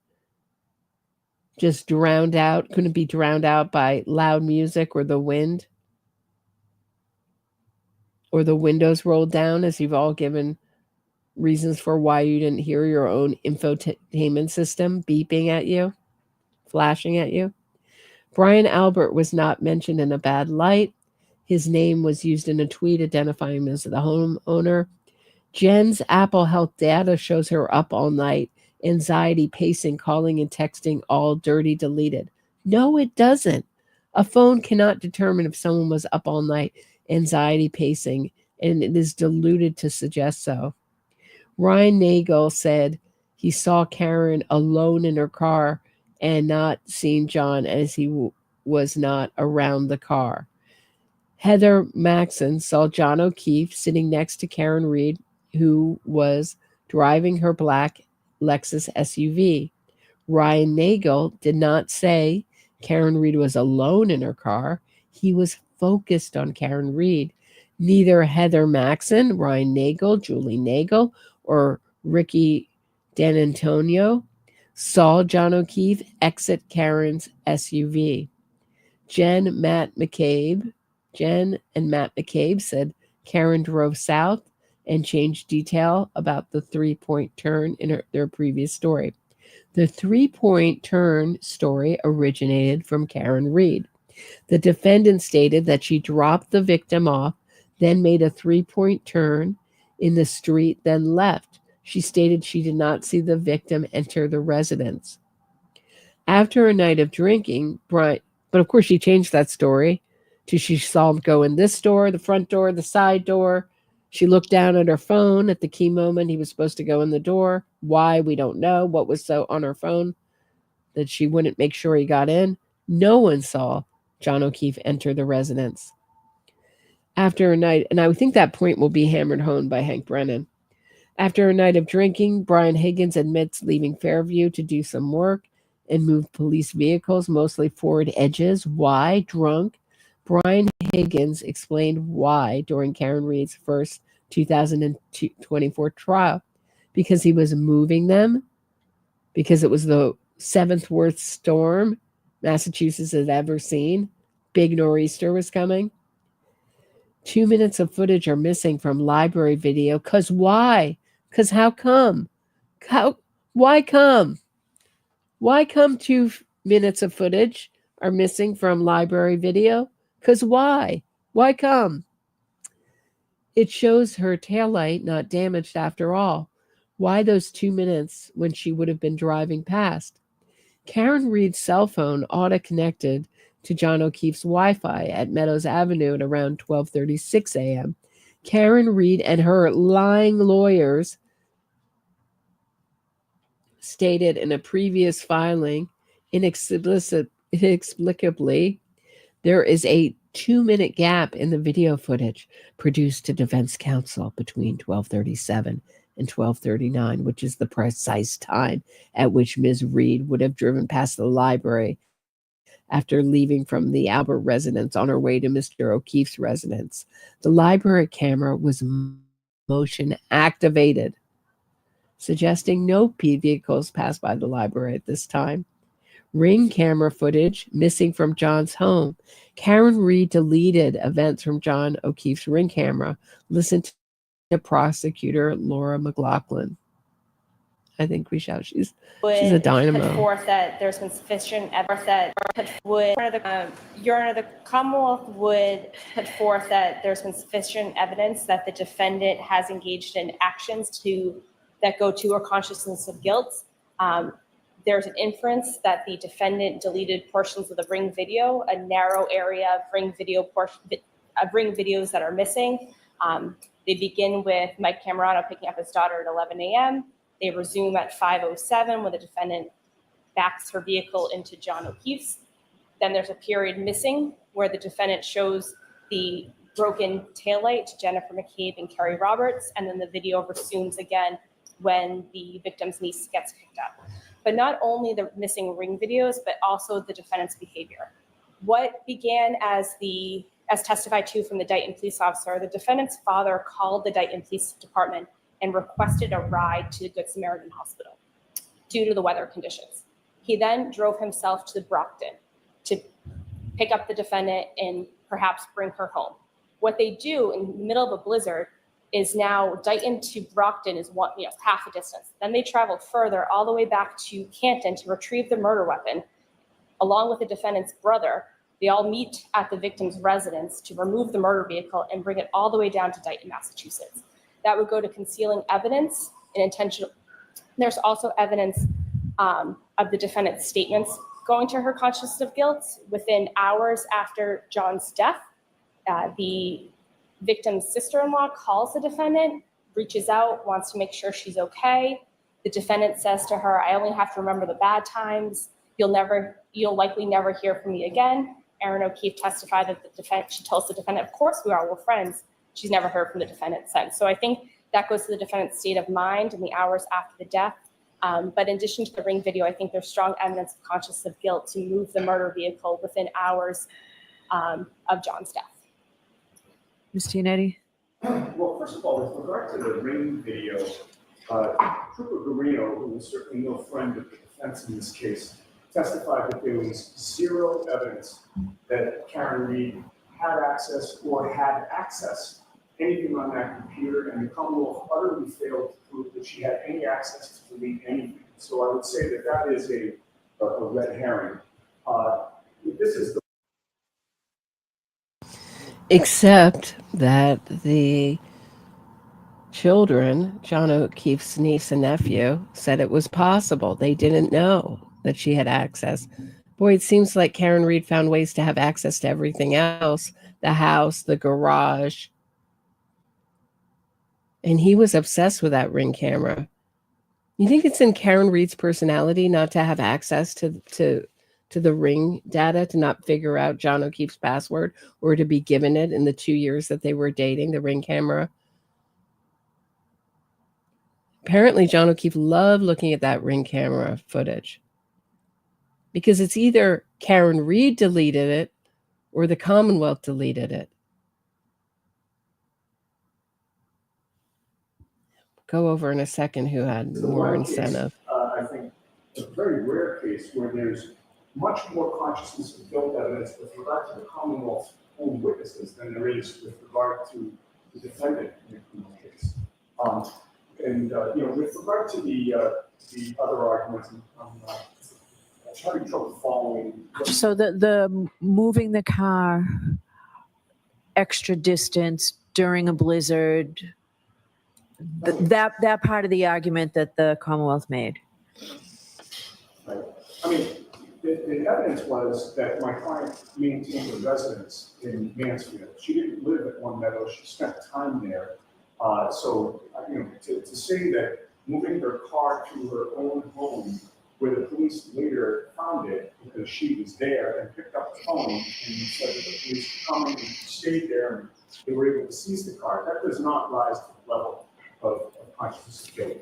just couldn't be drowned out by loud music or the wind. Or the windows rolled down, as you've all given reasons for why you didn't hear your own infotainment system beeping at you, flashing at you. Brian Albert was not mentioned in a bad light. His name was used in a tweet identifying him as the homeowner. Jen's Apple Health data shows her up all night, anxiety, pacing, calling, and texting, all dirty deleted. No, it doesn't. A phone cannot determine if someone was up all night, anxiety, pacing, and it is diluted to suggest so. Ryan Nagel said he saw Karen alone in her car and not seen John as he was not around the car. Heather Maxson saw John O'Keefe sitting next to Karen Reed, who was driving her black Lexus SUV. Ryan Nagel did not say Karen Reed was alone in her car. He was focused on Karen Reed. Neither Heather Maxson, Ryan Nagel, Julie Nagel, or Ricky D'Antonio saw John O'Keefe exit Karen's SUV. Jen and Matt McCabe said Karen drove south and changed detail about the three-point turn in their previous story. The three-point turn story originated from Karen Reed. The defendant stated that she dropped the victim off, then made a three-point turn in the street, then left. She stated she did not see the victim enter the residence. After a night of drinking, but of course she changed that story to she saw him go in this door, the front door, the side door. She looked down at her phone at the key moment he was supposed to go in the door. Why, we don't know. What was so on her phone that she wouldn't make sure he got in? No one saw John O'Keefe enter the residence. After a night, and I think that point will be hammered home by Hank Brennan. After a night of drinking, Brian Higgins admits leaving Fairview to do some work and move police vehicles, mostly Ford Edges. Why? Drunk. Brian Higgins explained why during Karen Reed's first 2024 trial. Because he was moving them, because it was the seventh worst storm Massachusetts had ever seen. Big nor'easter was coming. 2 minutes of footage are missing from library video. Because why? Because how come? Why come? Why come 2 minutes of footage are missing from library video? Because why? Why come? It shows her taillight not damaged after all. Why those 2 minutes when she would have been driving past? Karen Reed's cell phone auto-connected to John O'Keefe's Wi-Fi at Meadows Avenue at around 12:36 a.m. Karen Reed and her lying lawyers stated in a previous filing, inexplicably, there is a 2-minute gap in the video footage produced to defense counsel between 12:37 and 12:39, which is the precise time at which Ms. Reed would have driven past the library after leaving from the Albert residence on her way to Mr. O'Keefe's residence. The library camera was motion activated, suggesting no vehicles passed by the library at this time. Ring camera footage missing from John's home. Karen Reed deleted events from John O'Keefe's ring camera. Listen to prosecutor Laura McLaughlin. I think we shout. She's a dynamo. Put forth that there's been sufficient evidence that Your Honor, the Commonwealth would put forth that there's been sufficient evidence that the defendant has engaged in actions that go to her consciousness of guilt. There's an inference that the defendant deleted portions of the ring video, a narrow area of ring videos that are missing. They begin with Mike Camerano picking up his daughter at 11 a.m. They resume at 5:07 when the defendant backs her vehicle into John O'Keefe's. Then there's a period missing where the defendant shows the broken taillight to Jennifer McCabe and Carrie Roberts, and then the video resumes again when the victim's niece gets picked up. But not only the missing ring videos, but also the defendant's behavior. What began as testified to from the Dighton police officer, the defendant's father called the Dighton Police Department and requested a ride to the Good Samaritan Hospital due to the weather conditions. He then drove himself to Brockton to pick up the defendant and perhaps bring her home. What they do in the middle of a blizzard is now Dighton to Brockton is half a distance. Then they travel further all the way back to Canton to retrieve the murder weapon, along with the defendant's brother. They all meet at the victim's residence to remove the murder vehicle and bring it all the way down to Dighton, Massachusetts. That would go to concealing evidence and intentional. There's also evidence of the defendant's statements going to her consciousness of guilt. Within hours after John's death, the victim's sister-in-law calls the defendant, reaches out, wants to make sure she's okay. The defendant says to her, "I only have to remember the bad times. You'll likely never hear from me again." Erin O'Keefe testified that she tells the defendant, "Of course we are, we're friends." She's never heard from the defendant since. So I think that goes to the defendant's state of mind in the hours after the death. But in addition to the ring video, I think there's strong evidence of consciousness of guilt to move the murder vehicle within hours of John's death. Ms. Giannetti? Well, first of all, with regard to the ring video, Trooper Guarino, who was certainly no friend of the defense in this case, testified that there was zero evidence that Karen Reed had access or had access anything on that computer, and the Commonwealth utterly failed to prove that she had any access to delete anything. So I would say that that is a red herring. This is the Except that the children, John O'Keefe's niece and nephew, said it was possible. They didn't know that she had access. Boy, it seems like Karen Reed found ways to have access to everything else, the house, the garage. And he was obsessed with that ring camera. You think it's in Karen Reed's personality not to have access to the ring data, to not figure out John O'Keefe's password, or to be given it in the 2 years that they were dating, the ring camera? Apparently, John O'Keefe loved looking at that ring camera footage, because it's either Karen Reed deleted it or the Commonwealth deleted it. Go over in a second who had more incentive. I think, a very rare case where there's much more consciousness of guilt evidence with regard to the Commonwealth's own witnesses than there is with regard to the defendant in the criminal case. With regard to the other arguments, I'm having trouble following. So the moving the car, extra distance during a blizzard. That part of the argument that the Commonwealth made. Right. I mean, the evidence was that my client maintained a residence in Mansfield. She didn't live at One Meadow. She spent time there. So, to say that moving her car to her own home, where the police later found it because she was there and picked up the phone and said that the police were coming and stayed there and they were able to seize the car, that does not rise to the level of consciousness of guilt.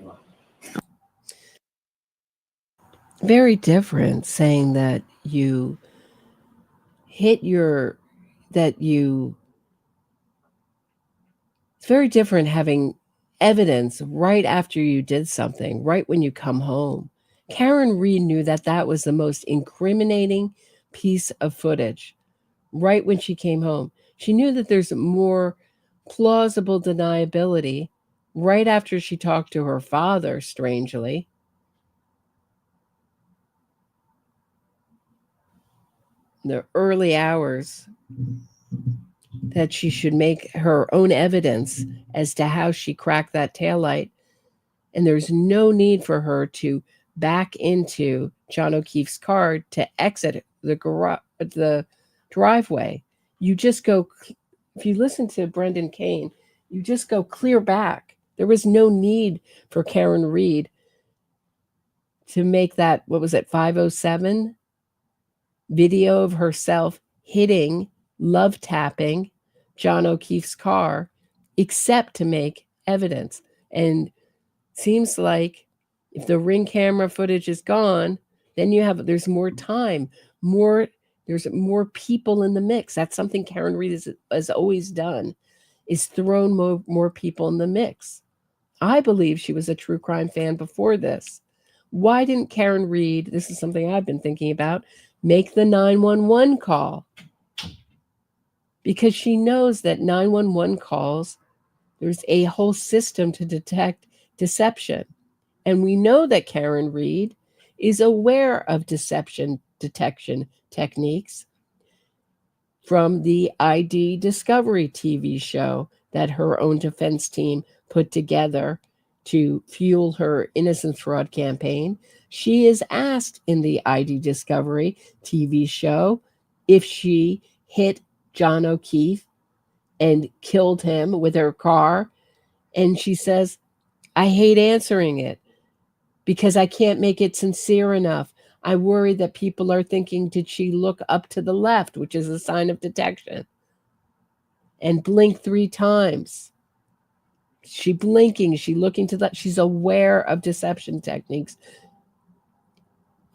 Very different saying that you hit it's very different having evidence right after you did something, right when you come home. Karen Reed knew that that was the most incriminating piece of footage right when she came home. She knew that there's more plausible deniability right after she talked to her father, strangely. The early hours that she should make her own evidence as to how she cracked that taillight. And there's no need for her to back into John O'Keefe's car to exit the driveway. You just go, if you listen to Brendan Kane, you just go clear back. There was no need for Karen Reed to make that, 507 video of herself hitting, love tapping John O'Keefe's car, except to make evidence. And seems like if the Ring camera footage is gone, then there's more time, there's more people in the mix. That's something Karen Reed has always done, is thrown more people in the mix. I believe she was a true crime fan before this. Why didn't Karen Reed, this is something I've been thinking about, make the 911 call? Because she knows that 911 calls, there's a whole system to detect deception. And we know that Karen Reed is aware of deception detection techniques from the ID Discovery TV show that her own defense team put together to fuel her innocence fraud campaign. She is asked in the ID Discovery TV show if she hit John O'Keefe and killed him with her car. And she says, I hate answering it because I can't make it sincere enough. I worry that people are thinking, did she look up to the left, which is a sign of detection, and blink 3 times? She blinking, she looking to that. She's aware of deception techniques.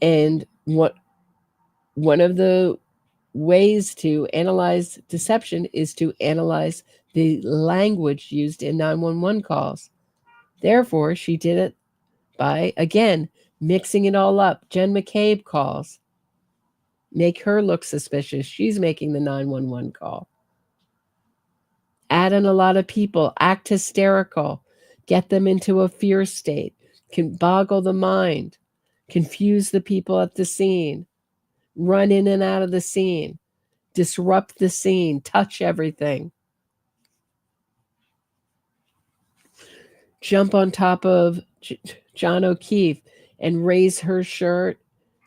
And one of the ways to analyze deception is to analyze the language used in 911 calls. Therefore, she did it by, again, mixing it all up. Jen McCabe calls. Make her look suspicious. She's making the 911 call. Add in a lot of people. Act hysterical. Get them into a fear state. Can boggle the mind. Confuse the people at the scene. Run in and out of the scene. Disrupt the scene. Touch everything. Jump on top of John O'Keefe and raise her shirt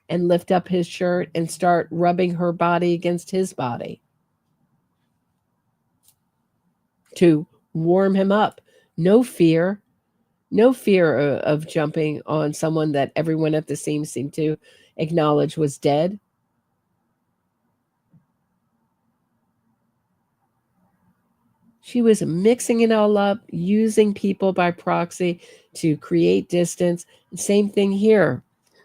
and lift up his shirt and start rubbing her body against his body to warm him up. No fear of jumping on someone that everyone at the scene seemed to acknowledge was dead. She was mixing it all up, using people by proxy to create distance. Same thing here.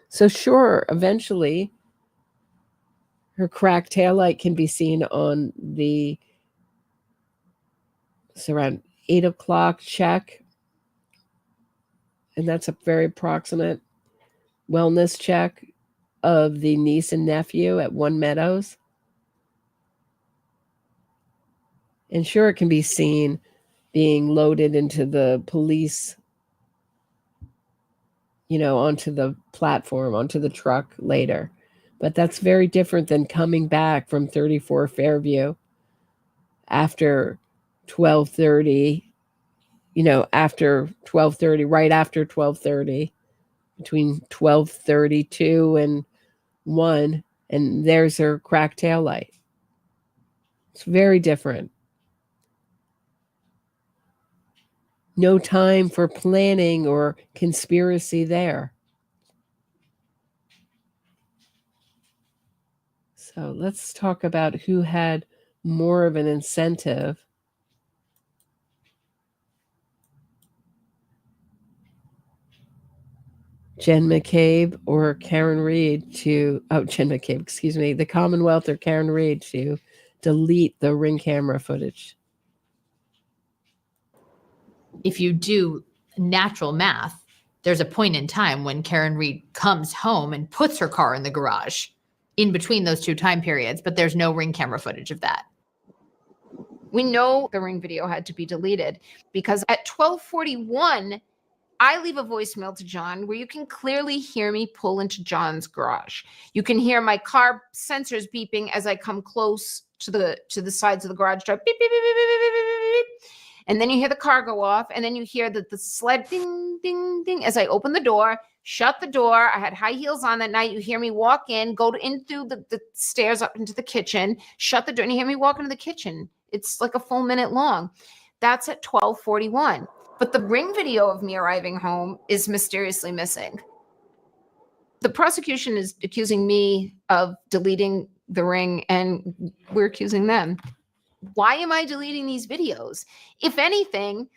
So sure, eventually her cracked taillight can be seen on it's around 8 o'clock check. And that's a very approximate wellness check of the niece and nephew at One Meadows. And sure, it can be seen being loaded into the police, onto the platform, onto the truck later. But that's very different than coming back from 34 Fairview after 12:30, after 12:30, right after 12:30, between 12:32 and 1, and there's her cracked tail light. It's very different. No time for planning or conspiracy there. So let's talk about who had more of an incentive. Jen McCabe or Karen Reed Jen McCabe, excuse me, the Commonwealth or Karen Reed to delete the Ring camera footage. If you do natural math, there's a point in time when Karen Reed comes home and puts her car in the garage in between those two time periods, but there's no Ring camera footage of that. We know the Ring video had to be deleted because at 12:41, I leave a voicemail to John where you can clearly hear me pull into John's garage. You can hear my car sensors beeping as I come close to the sides of the garage door. Beep, beep, beep, beep, beep, beep, beep, beep. And then you hear the car go off, and then you hear the sled ding, ding, ding as I open the door, shut the door. I had high heels on that night. You hear me walk in, in through the stairs up into the kitchen, shut the door, and you hear me walk into the kitchen. It's like a full minute long. That's at 12:41. But the Ring video of me arriving home is mysteriously missing. The prosecution is accusing me of deleting the Ring, and we're accusing them. Why am I deleting these videos? If anything,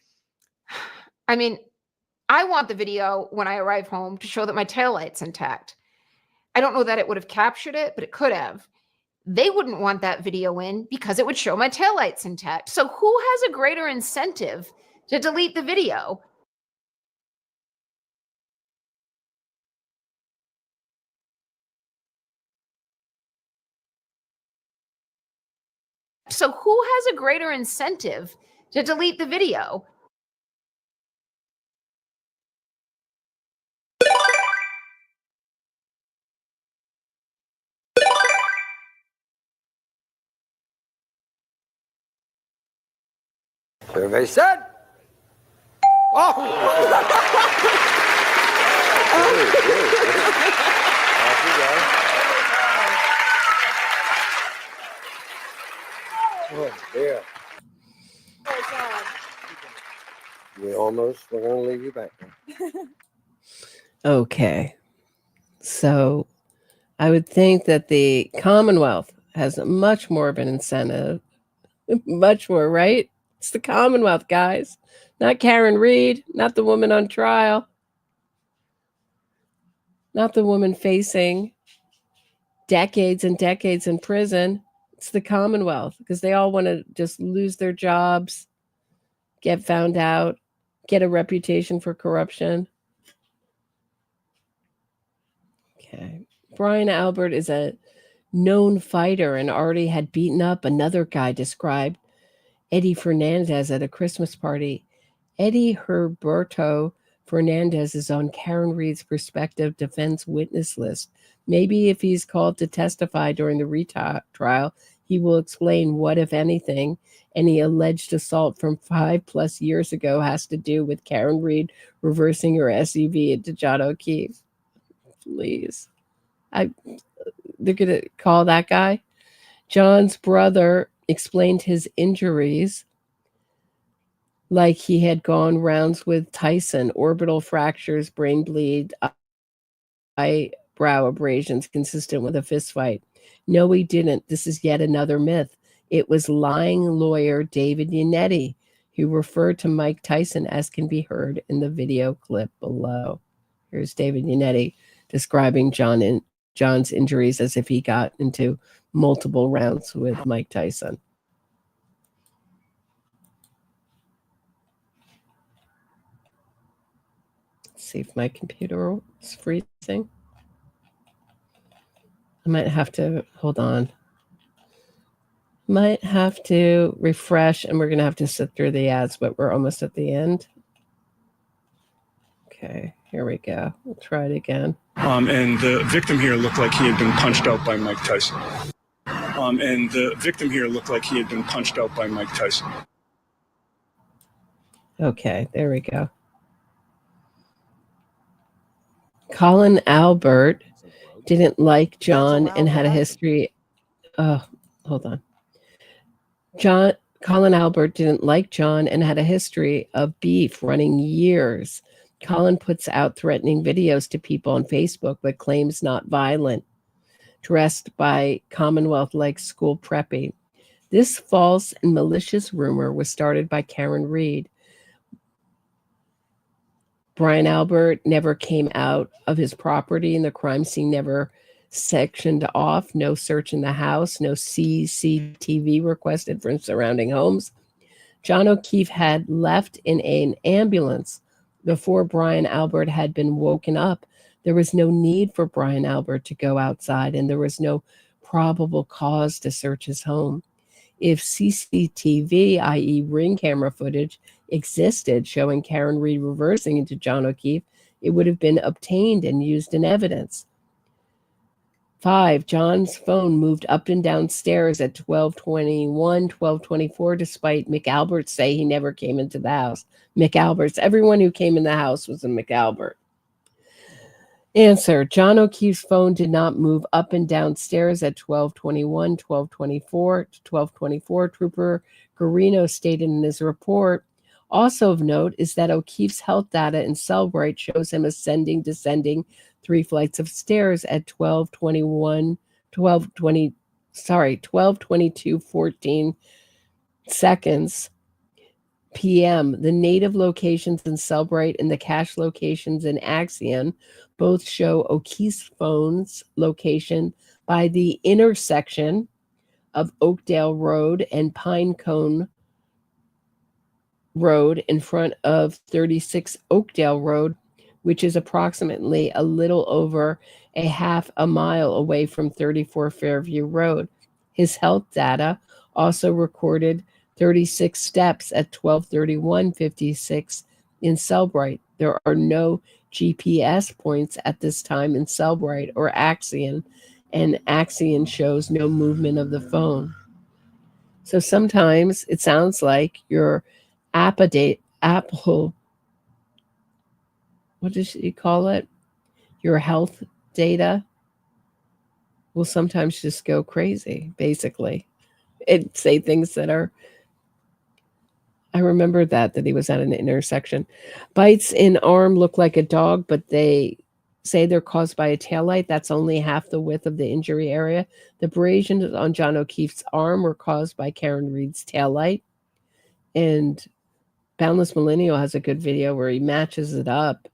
I want the video when I arrive home to show that my taillight's intact. I don't know that it would have captured it, but it could have. They wouldn't want that video in because it would show my taillight's intact. So who has a greater incentive to delete the video? So who has a greater incentive to delete the video? Survey said. Oh, dear. We're going to leave you back. Okay. So I would think that the Commonwealth has much more of an incentive. Much more, right? It's the Commonwealth, guys. Not Karen Reed, not the woman on trial, not the woman facing decades and decades in prison. It's the Commonwealth because they all want to just lose their jobs, get found out, get a reputation for corruption. Okay. Brian Albert is a known fighter and already had beaten up another guy described Eddie Fernandez at a Christmas party. Eddie Herberto Fernandez is on Karen Reed's prospective defense witness list. Maybe if he's called to testify during the retrial, he will explain what, if anything, any alleged assault from 5+ years ago has to do with Karen Reed reversing her SUV into John O'Keefe. Please. They're going to call that guy. John's brother explained his injuries like he had gone rounds with Tyson, orbital fractures, brain bleed, eyebrow abrasions consistent with a fist fight. No, he didn't. This is yet another myth. It was lying lawyer David Yannetti who referred to Mike Tyson, as can be heard in the video clip below. Here's David Yannetti describing John's injuries as if he got into multiple rounds with Mike Tyson. Let's see if my computer is freezing. I might have to, hold on. Might have to refresh, and we're going to have to sit through the ads, but we're almost at the end. Okay, here we go. We'll try it again. And the victim here looked like he had been punched out by Mike Tyson. And the victim here looked like he had been punched out by Mike Tyson. Okay, there we go. Colin Albert didn't like John and had a history. Hold on. Colin Albert didn't like John and had a history of beef running years. Colin puts out threatening videos to people on Facebook, but claims not violent, dressed by Commonwealth-like school preppy. This false and malicious rumor was started by Karen Reed. Brian Albert never came out of his property, and the crime scene never sectioned off. No search in the house, no CCTV requested from surrounding homes. John O'Keefe had left in an ambulance before Brian Albert had been woken up. There was no need for Brian Albert to go outside, and there was no probable cause to search his home. If CCTV, i.e. ring camera footage, existed showing Karen Reed reversing into John O'Keefe, it would have been obtained and used in evidence. 5, John's phone moved up and down stairs at 12:21, 12:24, despite McAlbert's say he never came into the house. McAlbert's, everyone who came in the house was a McAlbert. Answer, John O'Keefe's phone did not move up and down stairs at 12:21, 12:24 to 12:24. Trooper Garino stated in his report. Also of note is that O'Keefe's health data in Cellbrite shows him ascending, descending 3 flights of stairs at 12:22:14 seconds p.m. The native locations in Cellbrite and the cache locations in Axion both show O'Keefe's phone's location by the intersection of Oakdale Road and Pinecone Road in front of 36 Oakdale Road, which is approximately a little over a half a mile away from 34 Fairview Road. His health data also recorded 36 steps at 12:31:56 in Cellbrite. There are no GPS points at this time in Cellbrite or Axion, and Axion shows no movement of the phone. So sometimes it sounds like your Apple, what does she call it? Your health data will sometimes just go crazy, basically. It say things that are, I remember that he was at an intersection. Bites in arm look like a dog, but they say they're caused by a taillight. That's only half the width of the injury area. The abrasions on John O'Keefe's arm were caused by Karen Reed's taillight. And Boundless Millennial has a good video where he matches it up,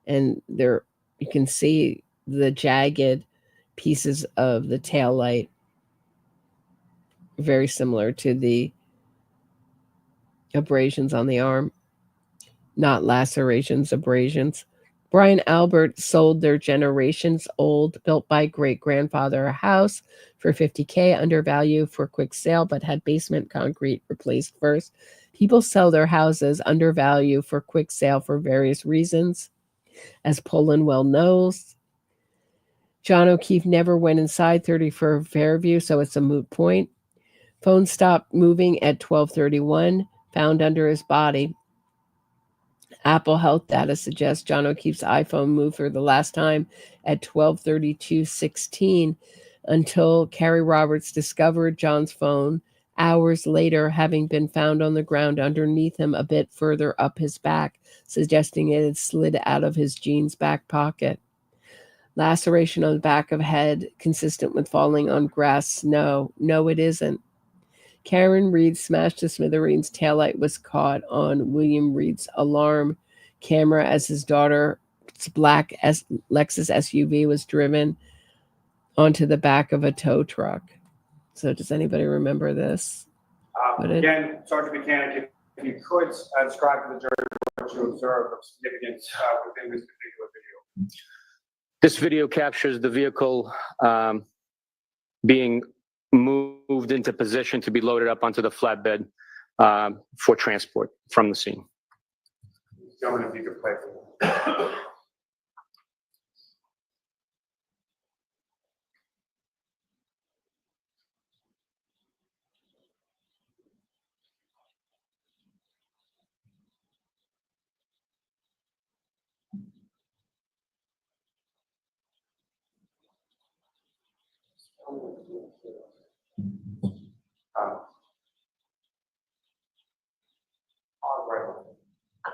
and there you can see the jagged pieces of the taillight, very similar to the abrasions on the arm. Not lacerations, abrasions. Brian Albert sold their generations old, built by great-grandfather a house for $50K under value for quick sale, but had basement concrete replaced first. People sell their houses under value for quick sale for various reasons, as Poland well knows. John O'Keefe never went inside 34 Fairview, so it's a moot point. Phone stopped moving at 12:31, found under his body. Apple Health data suggests John O'Keefe's iPhone moved for the last time at 12:32:16 until Carrie Roberts discovered John's phone hours later, having been found on the ground underneath him a bit further up his back, suggesting it had slid out of his jeans back pocket. Laceration on the back of head, consistent with falling on grass snow. No, it isn't. Karen Reed smashed to smithereens. Taillight was caught on William Reed's alarm camera as his daughter's black Lexus SUV was driven onto the back of a tow truck. So does anybody remember this? Again, Sergeant Mechanic, if you could describe to the jury what you observed of significance within this particular video. This video captures the vehicle being moved into position to be loaded up onto the flatbed for transport from the scene. Gentlemen, if you could play for me.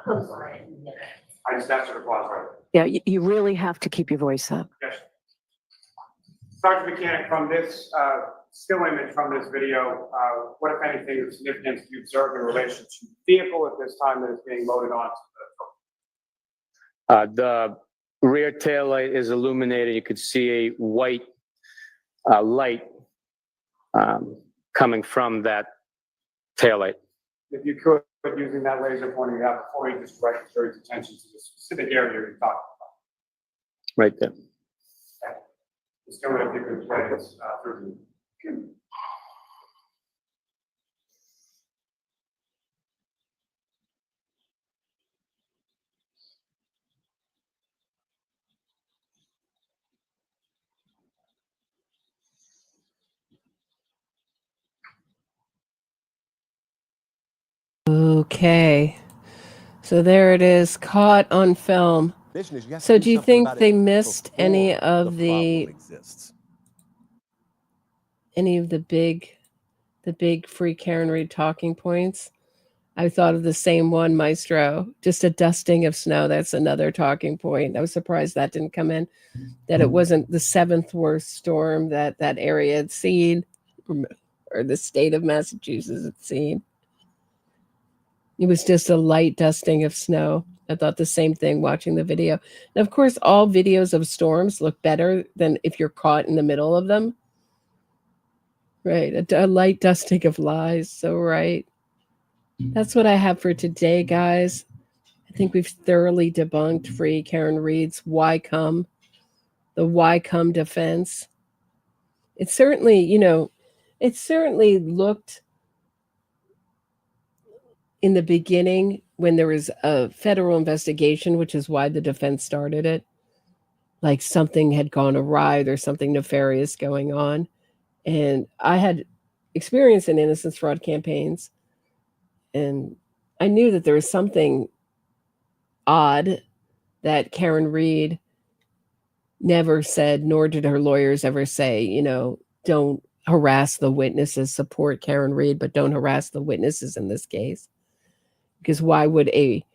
I'm sorry. I just asked her to pause right. Yeah, you really have to keep your voice up. Yes. Sergeant Mechanic, from this still image from this video, what, if anything, of significance do you observe in relation to the vehicle at this time that is being loaded onto The rear tail light is illuminated. You could see a white light coming from that tail light. If you could, using that laser pointing out before you just direct the jury's attention to the specific area you're talking about. Right there. Just go ahead if you could play this through the. Okay. So there it is, caught on film. So do you think they missed any of the big free Karen Reed talking points? I thought of the same one, Maestro. Just a dusting of snow. That's another talking point. I was surprised that didn't come in. That it wasn't the 7th worst storm that area had seen, or the state of Massachusetts had seen. It was just a light dusting of snow. I thought the same thing watching the video. And of course, all videos of storms look better than if you're caught in the middle of them. Right. A light dusting of lies. So right. That's what I have for today, guys. I think we've thoroughly debunked free Karen Reed's why come, the why come defense. It certainly, it certainly looked in the beginning when there was a federal investigation, which is why the defense started it, like something had gone awry, there's something nefarious going on. And I had experience in innocence fraud campaigns, and I knew that there was something odd that Karen Reed never said, nor did her lawyers ever say, don't harass the witnesses, support Karen Reed, but don't harass the witnesses in this case. Because why would a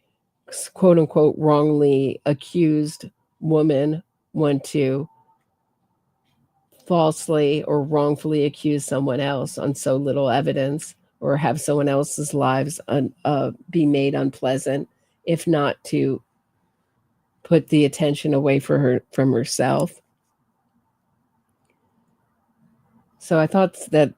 quote unquote wrongly accused woman want to falsely or wrongfully accuse someone else on so little evidence, or have someone else's lives be made unpleasant, if not to put the attention away from herself? So I thought that,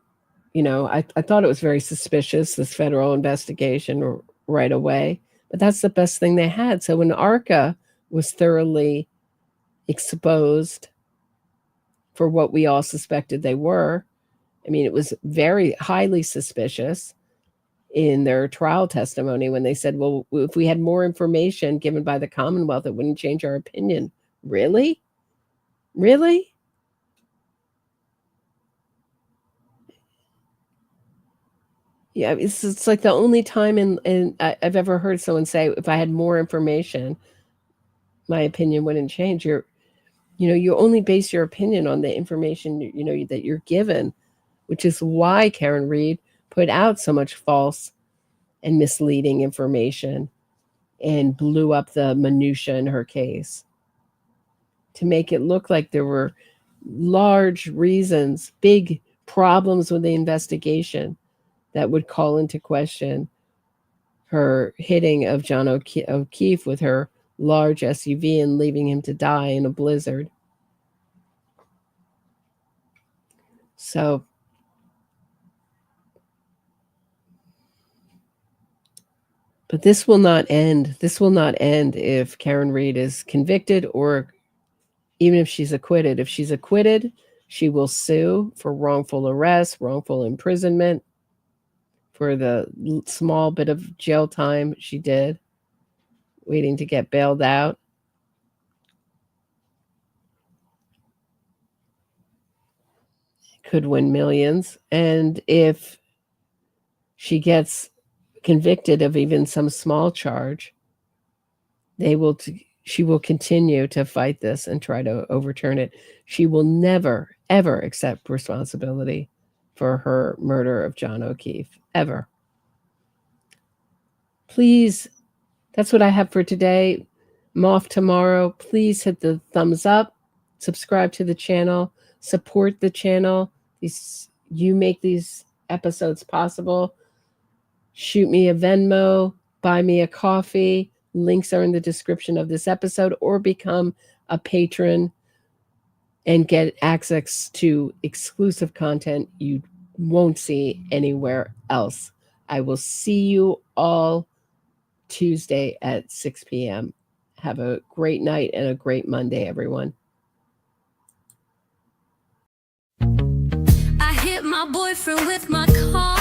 I thought it was very suspicious, this federal investigation right away, but that's the best thing they had. So when ARCA was thoroughly exposed for what we all suspected they were, it was very highly suspicious in their trial testimony when they said, well, if we had more information given by the Commonwealth, it wouldn't change our opinion. Really? Really? Yeah, it's like the only time I've ever heard someone say, if I had more information, my opinion wouldn't change. You only base your opinion on the information, that you're given, which is why Karen Reed put out so much false and misleading information and blew up the minutia in her case to make it look like there were large reasons, big problems with the investigation that would call into question her hitting of John O'Keefe with her large SUV and leaving him to die in a blizzard. So, but this will not end. This will not end if Karen Reed is convicted, or even if she's acquitted. If she's acquitted, she will sue for wrongful arrest, wrongful imprisonment, for the small bit of jail time she did, waiting to get bailed out. Could win millions. And if she gets convicted of even some small charge, she will continue to fight this and try to overturn it. She will never, ever accept responsibility for her murder of John O'Keefe, ever. Please, that's what I have for today. I'm off tomorrow. Please hit the thumbs up, subscribe to the channel, support the channel. You make these episodes possible. Shoot me a Venmo, buy me a coffee. Links are in the description of this episode, or become a patron and get access to exclusive content you won't see anywhere else. I will see you all Tuesday at 6 p.m. Have a great night and a great Monday, everyone. I hit my boyfriend with my car.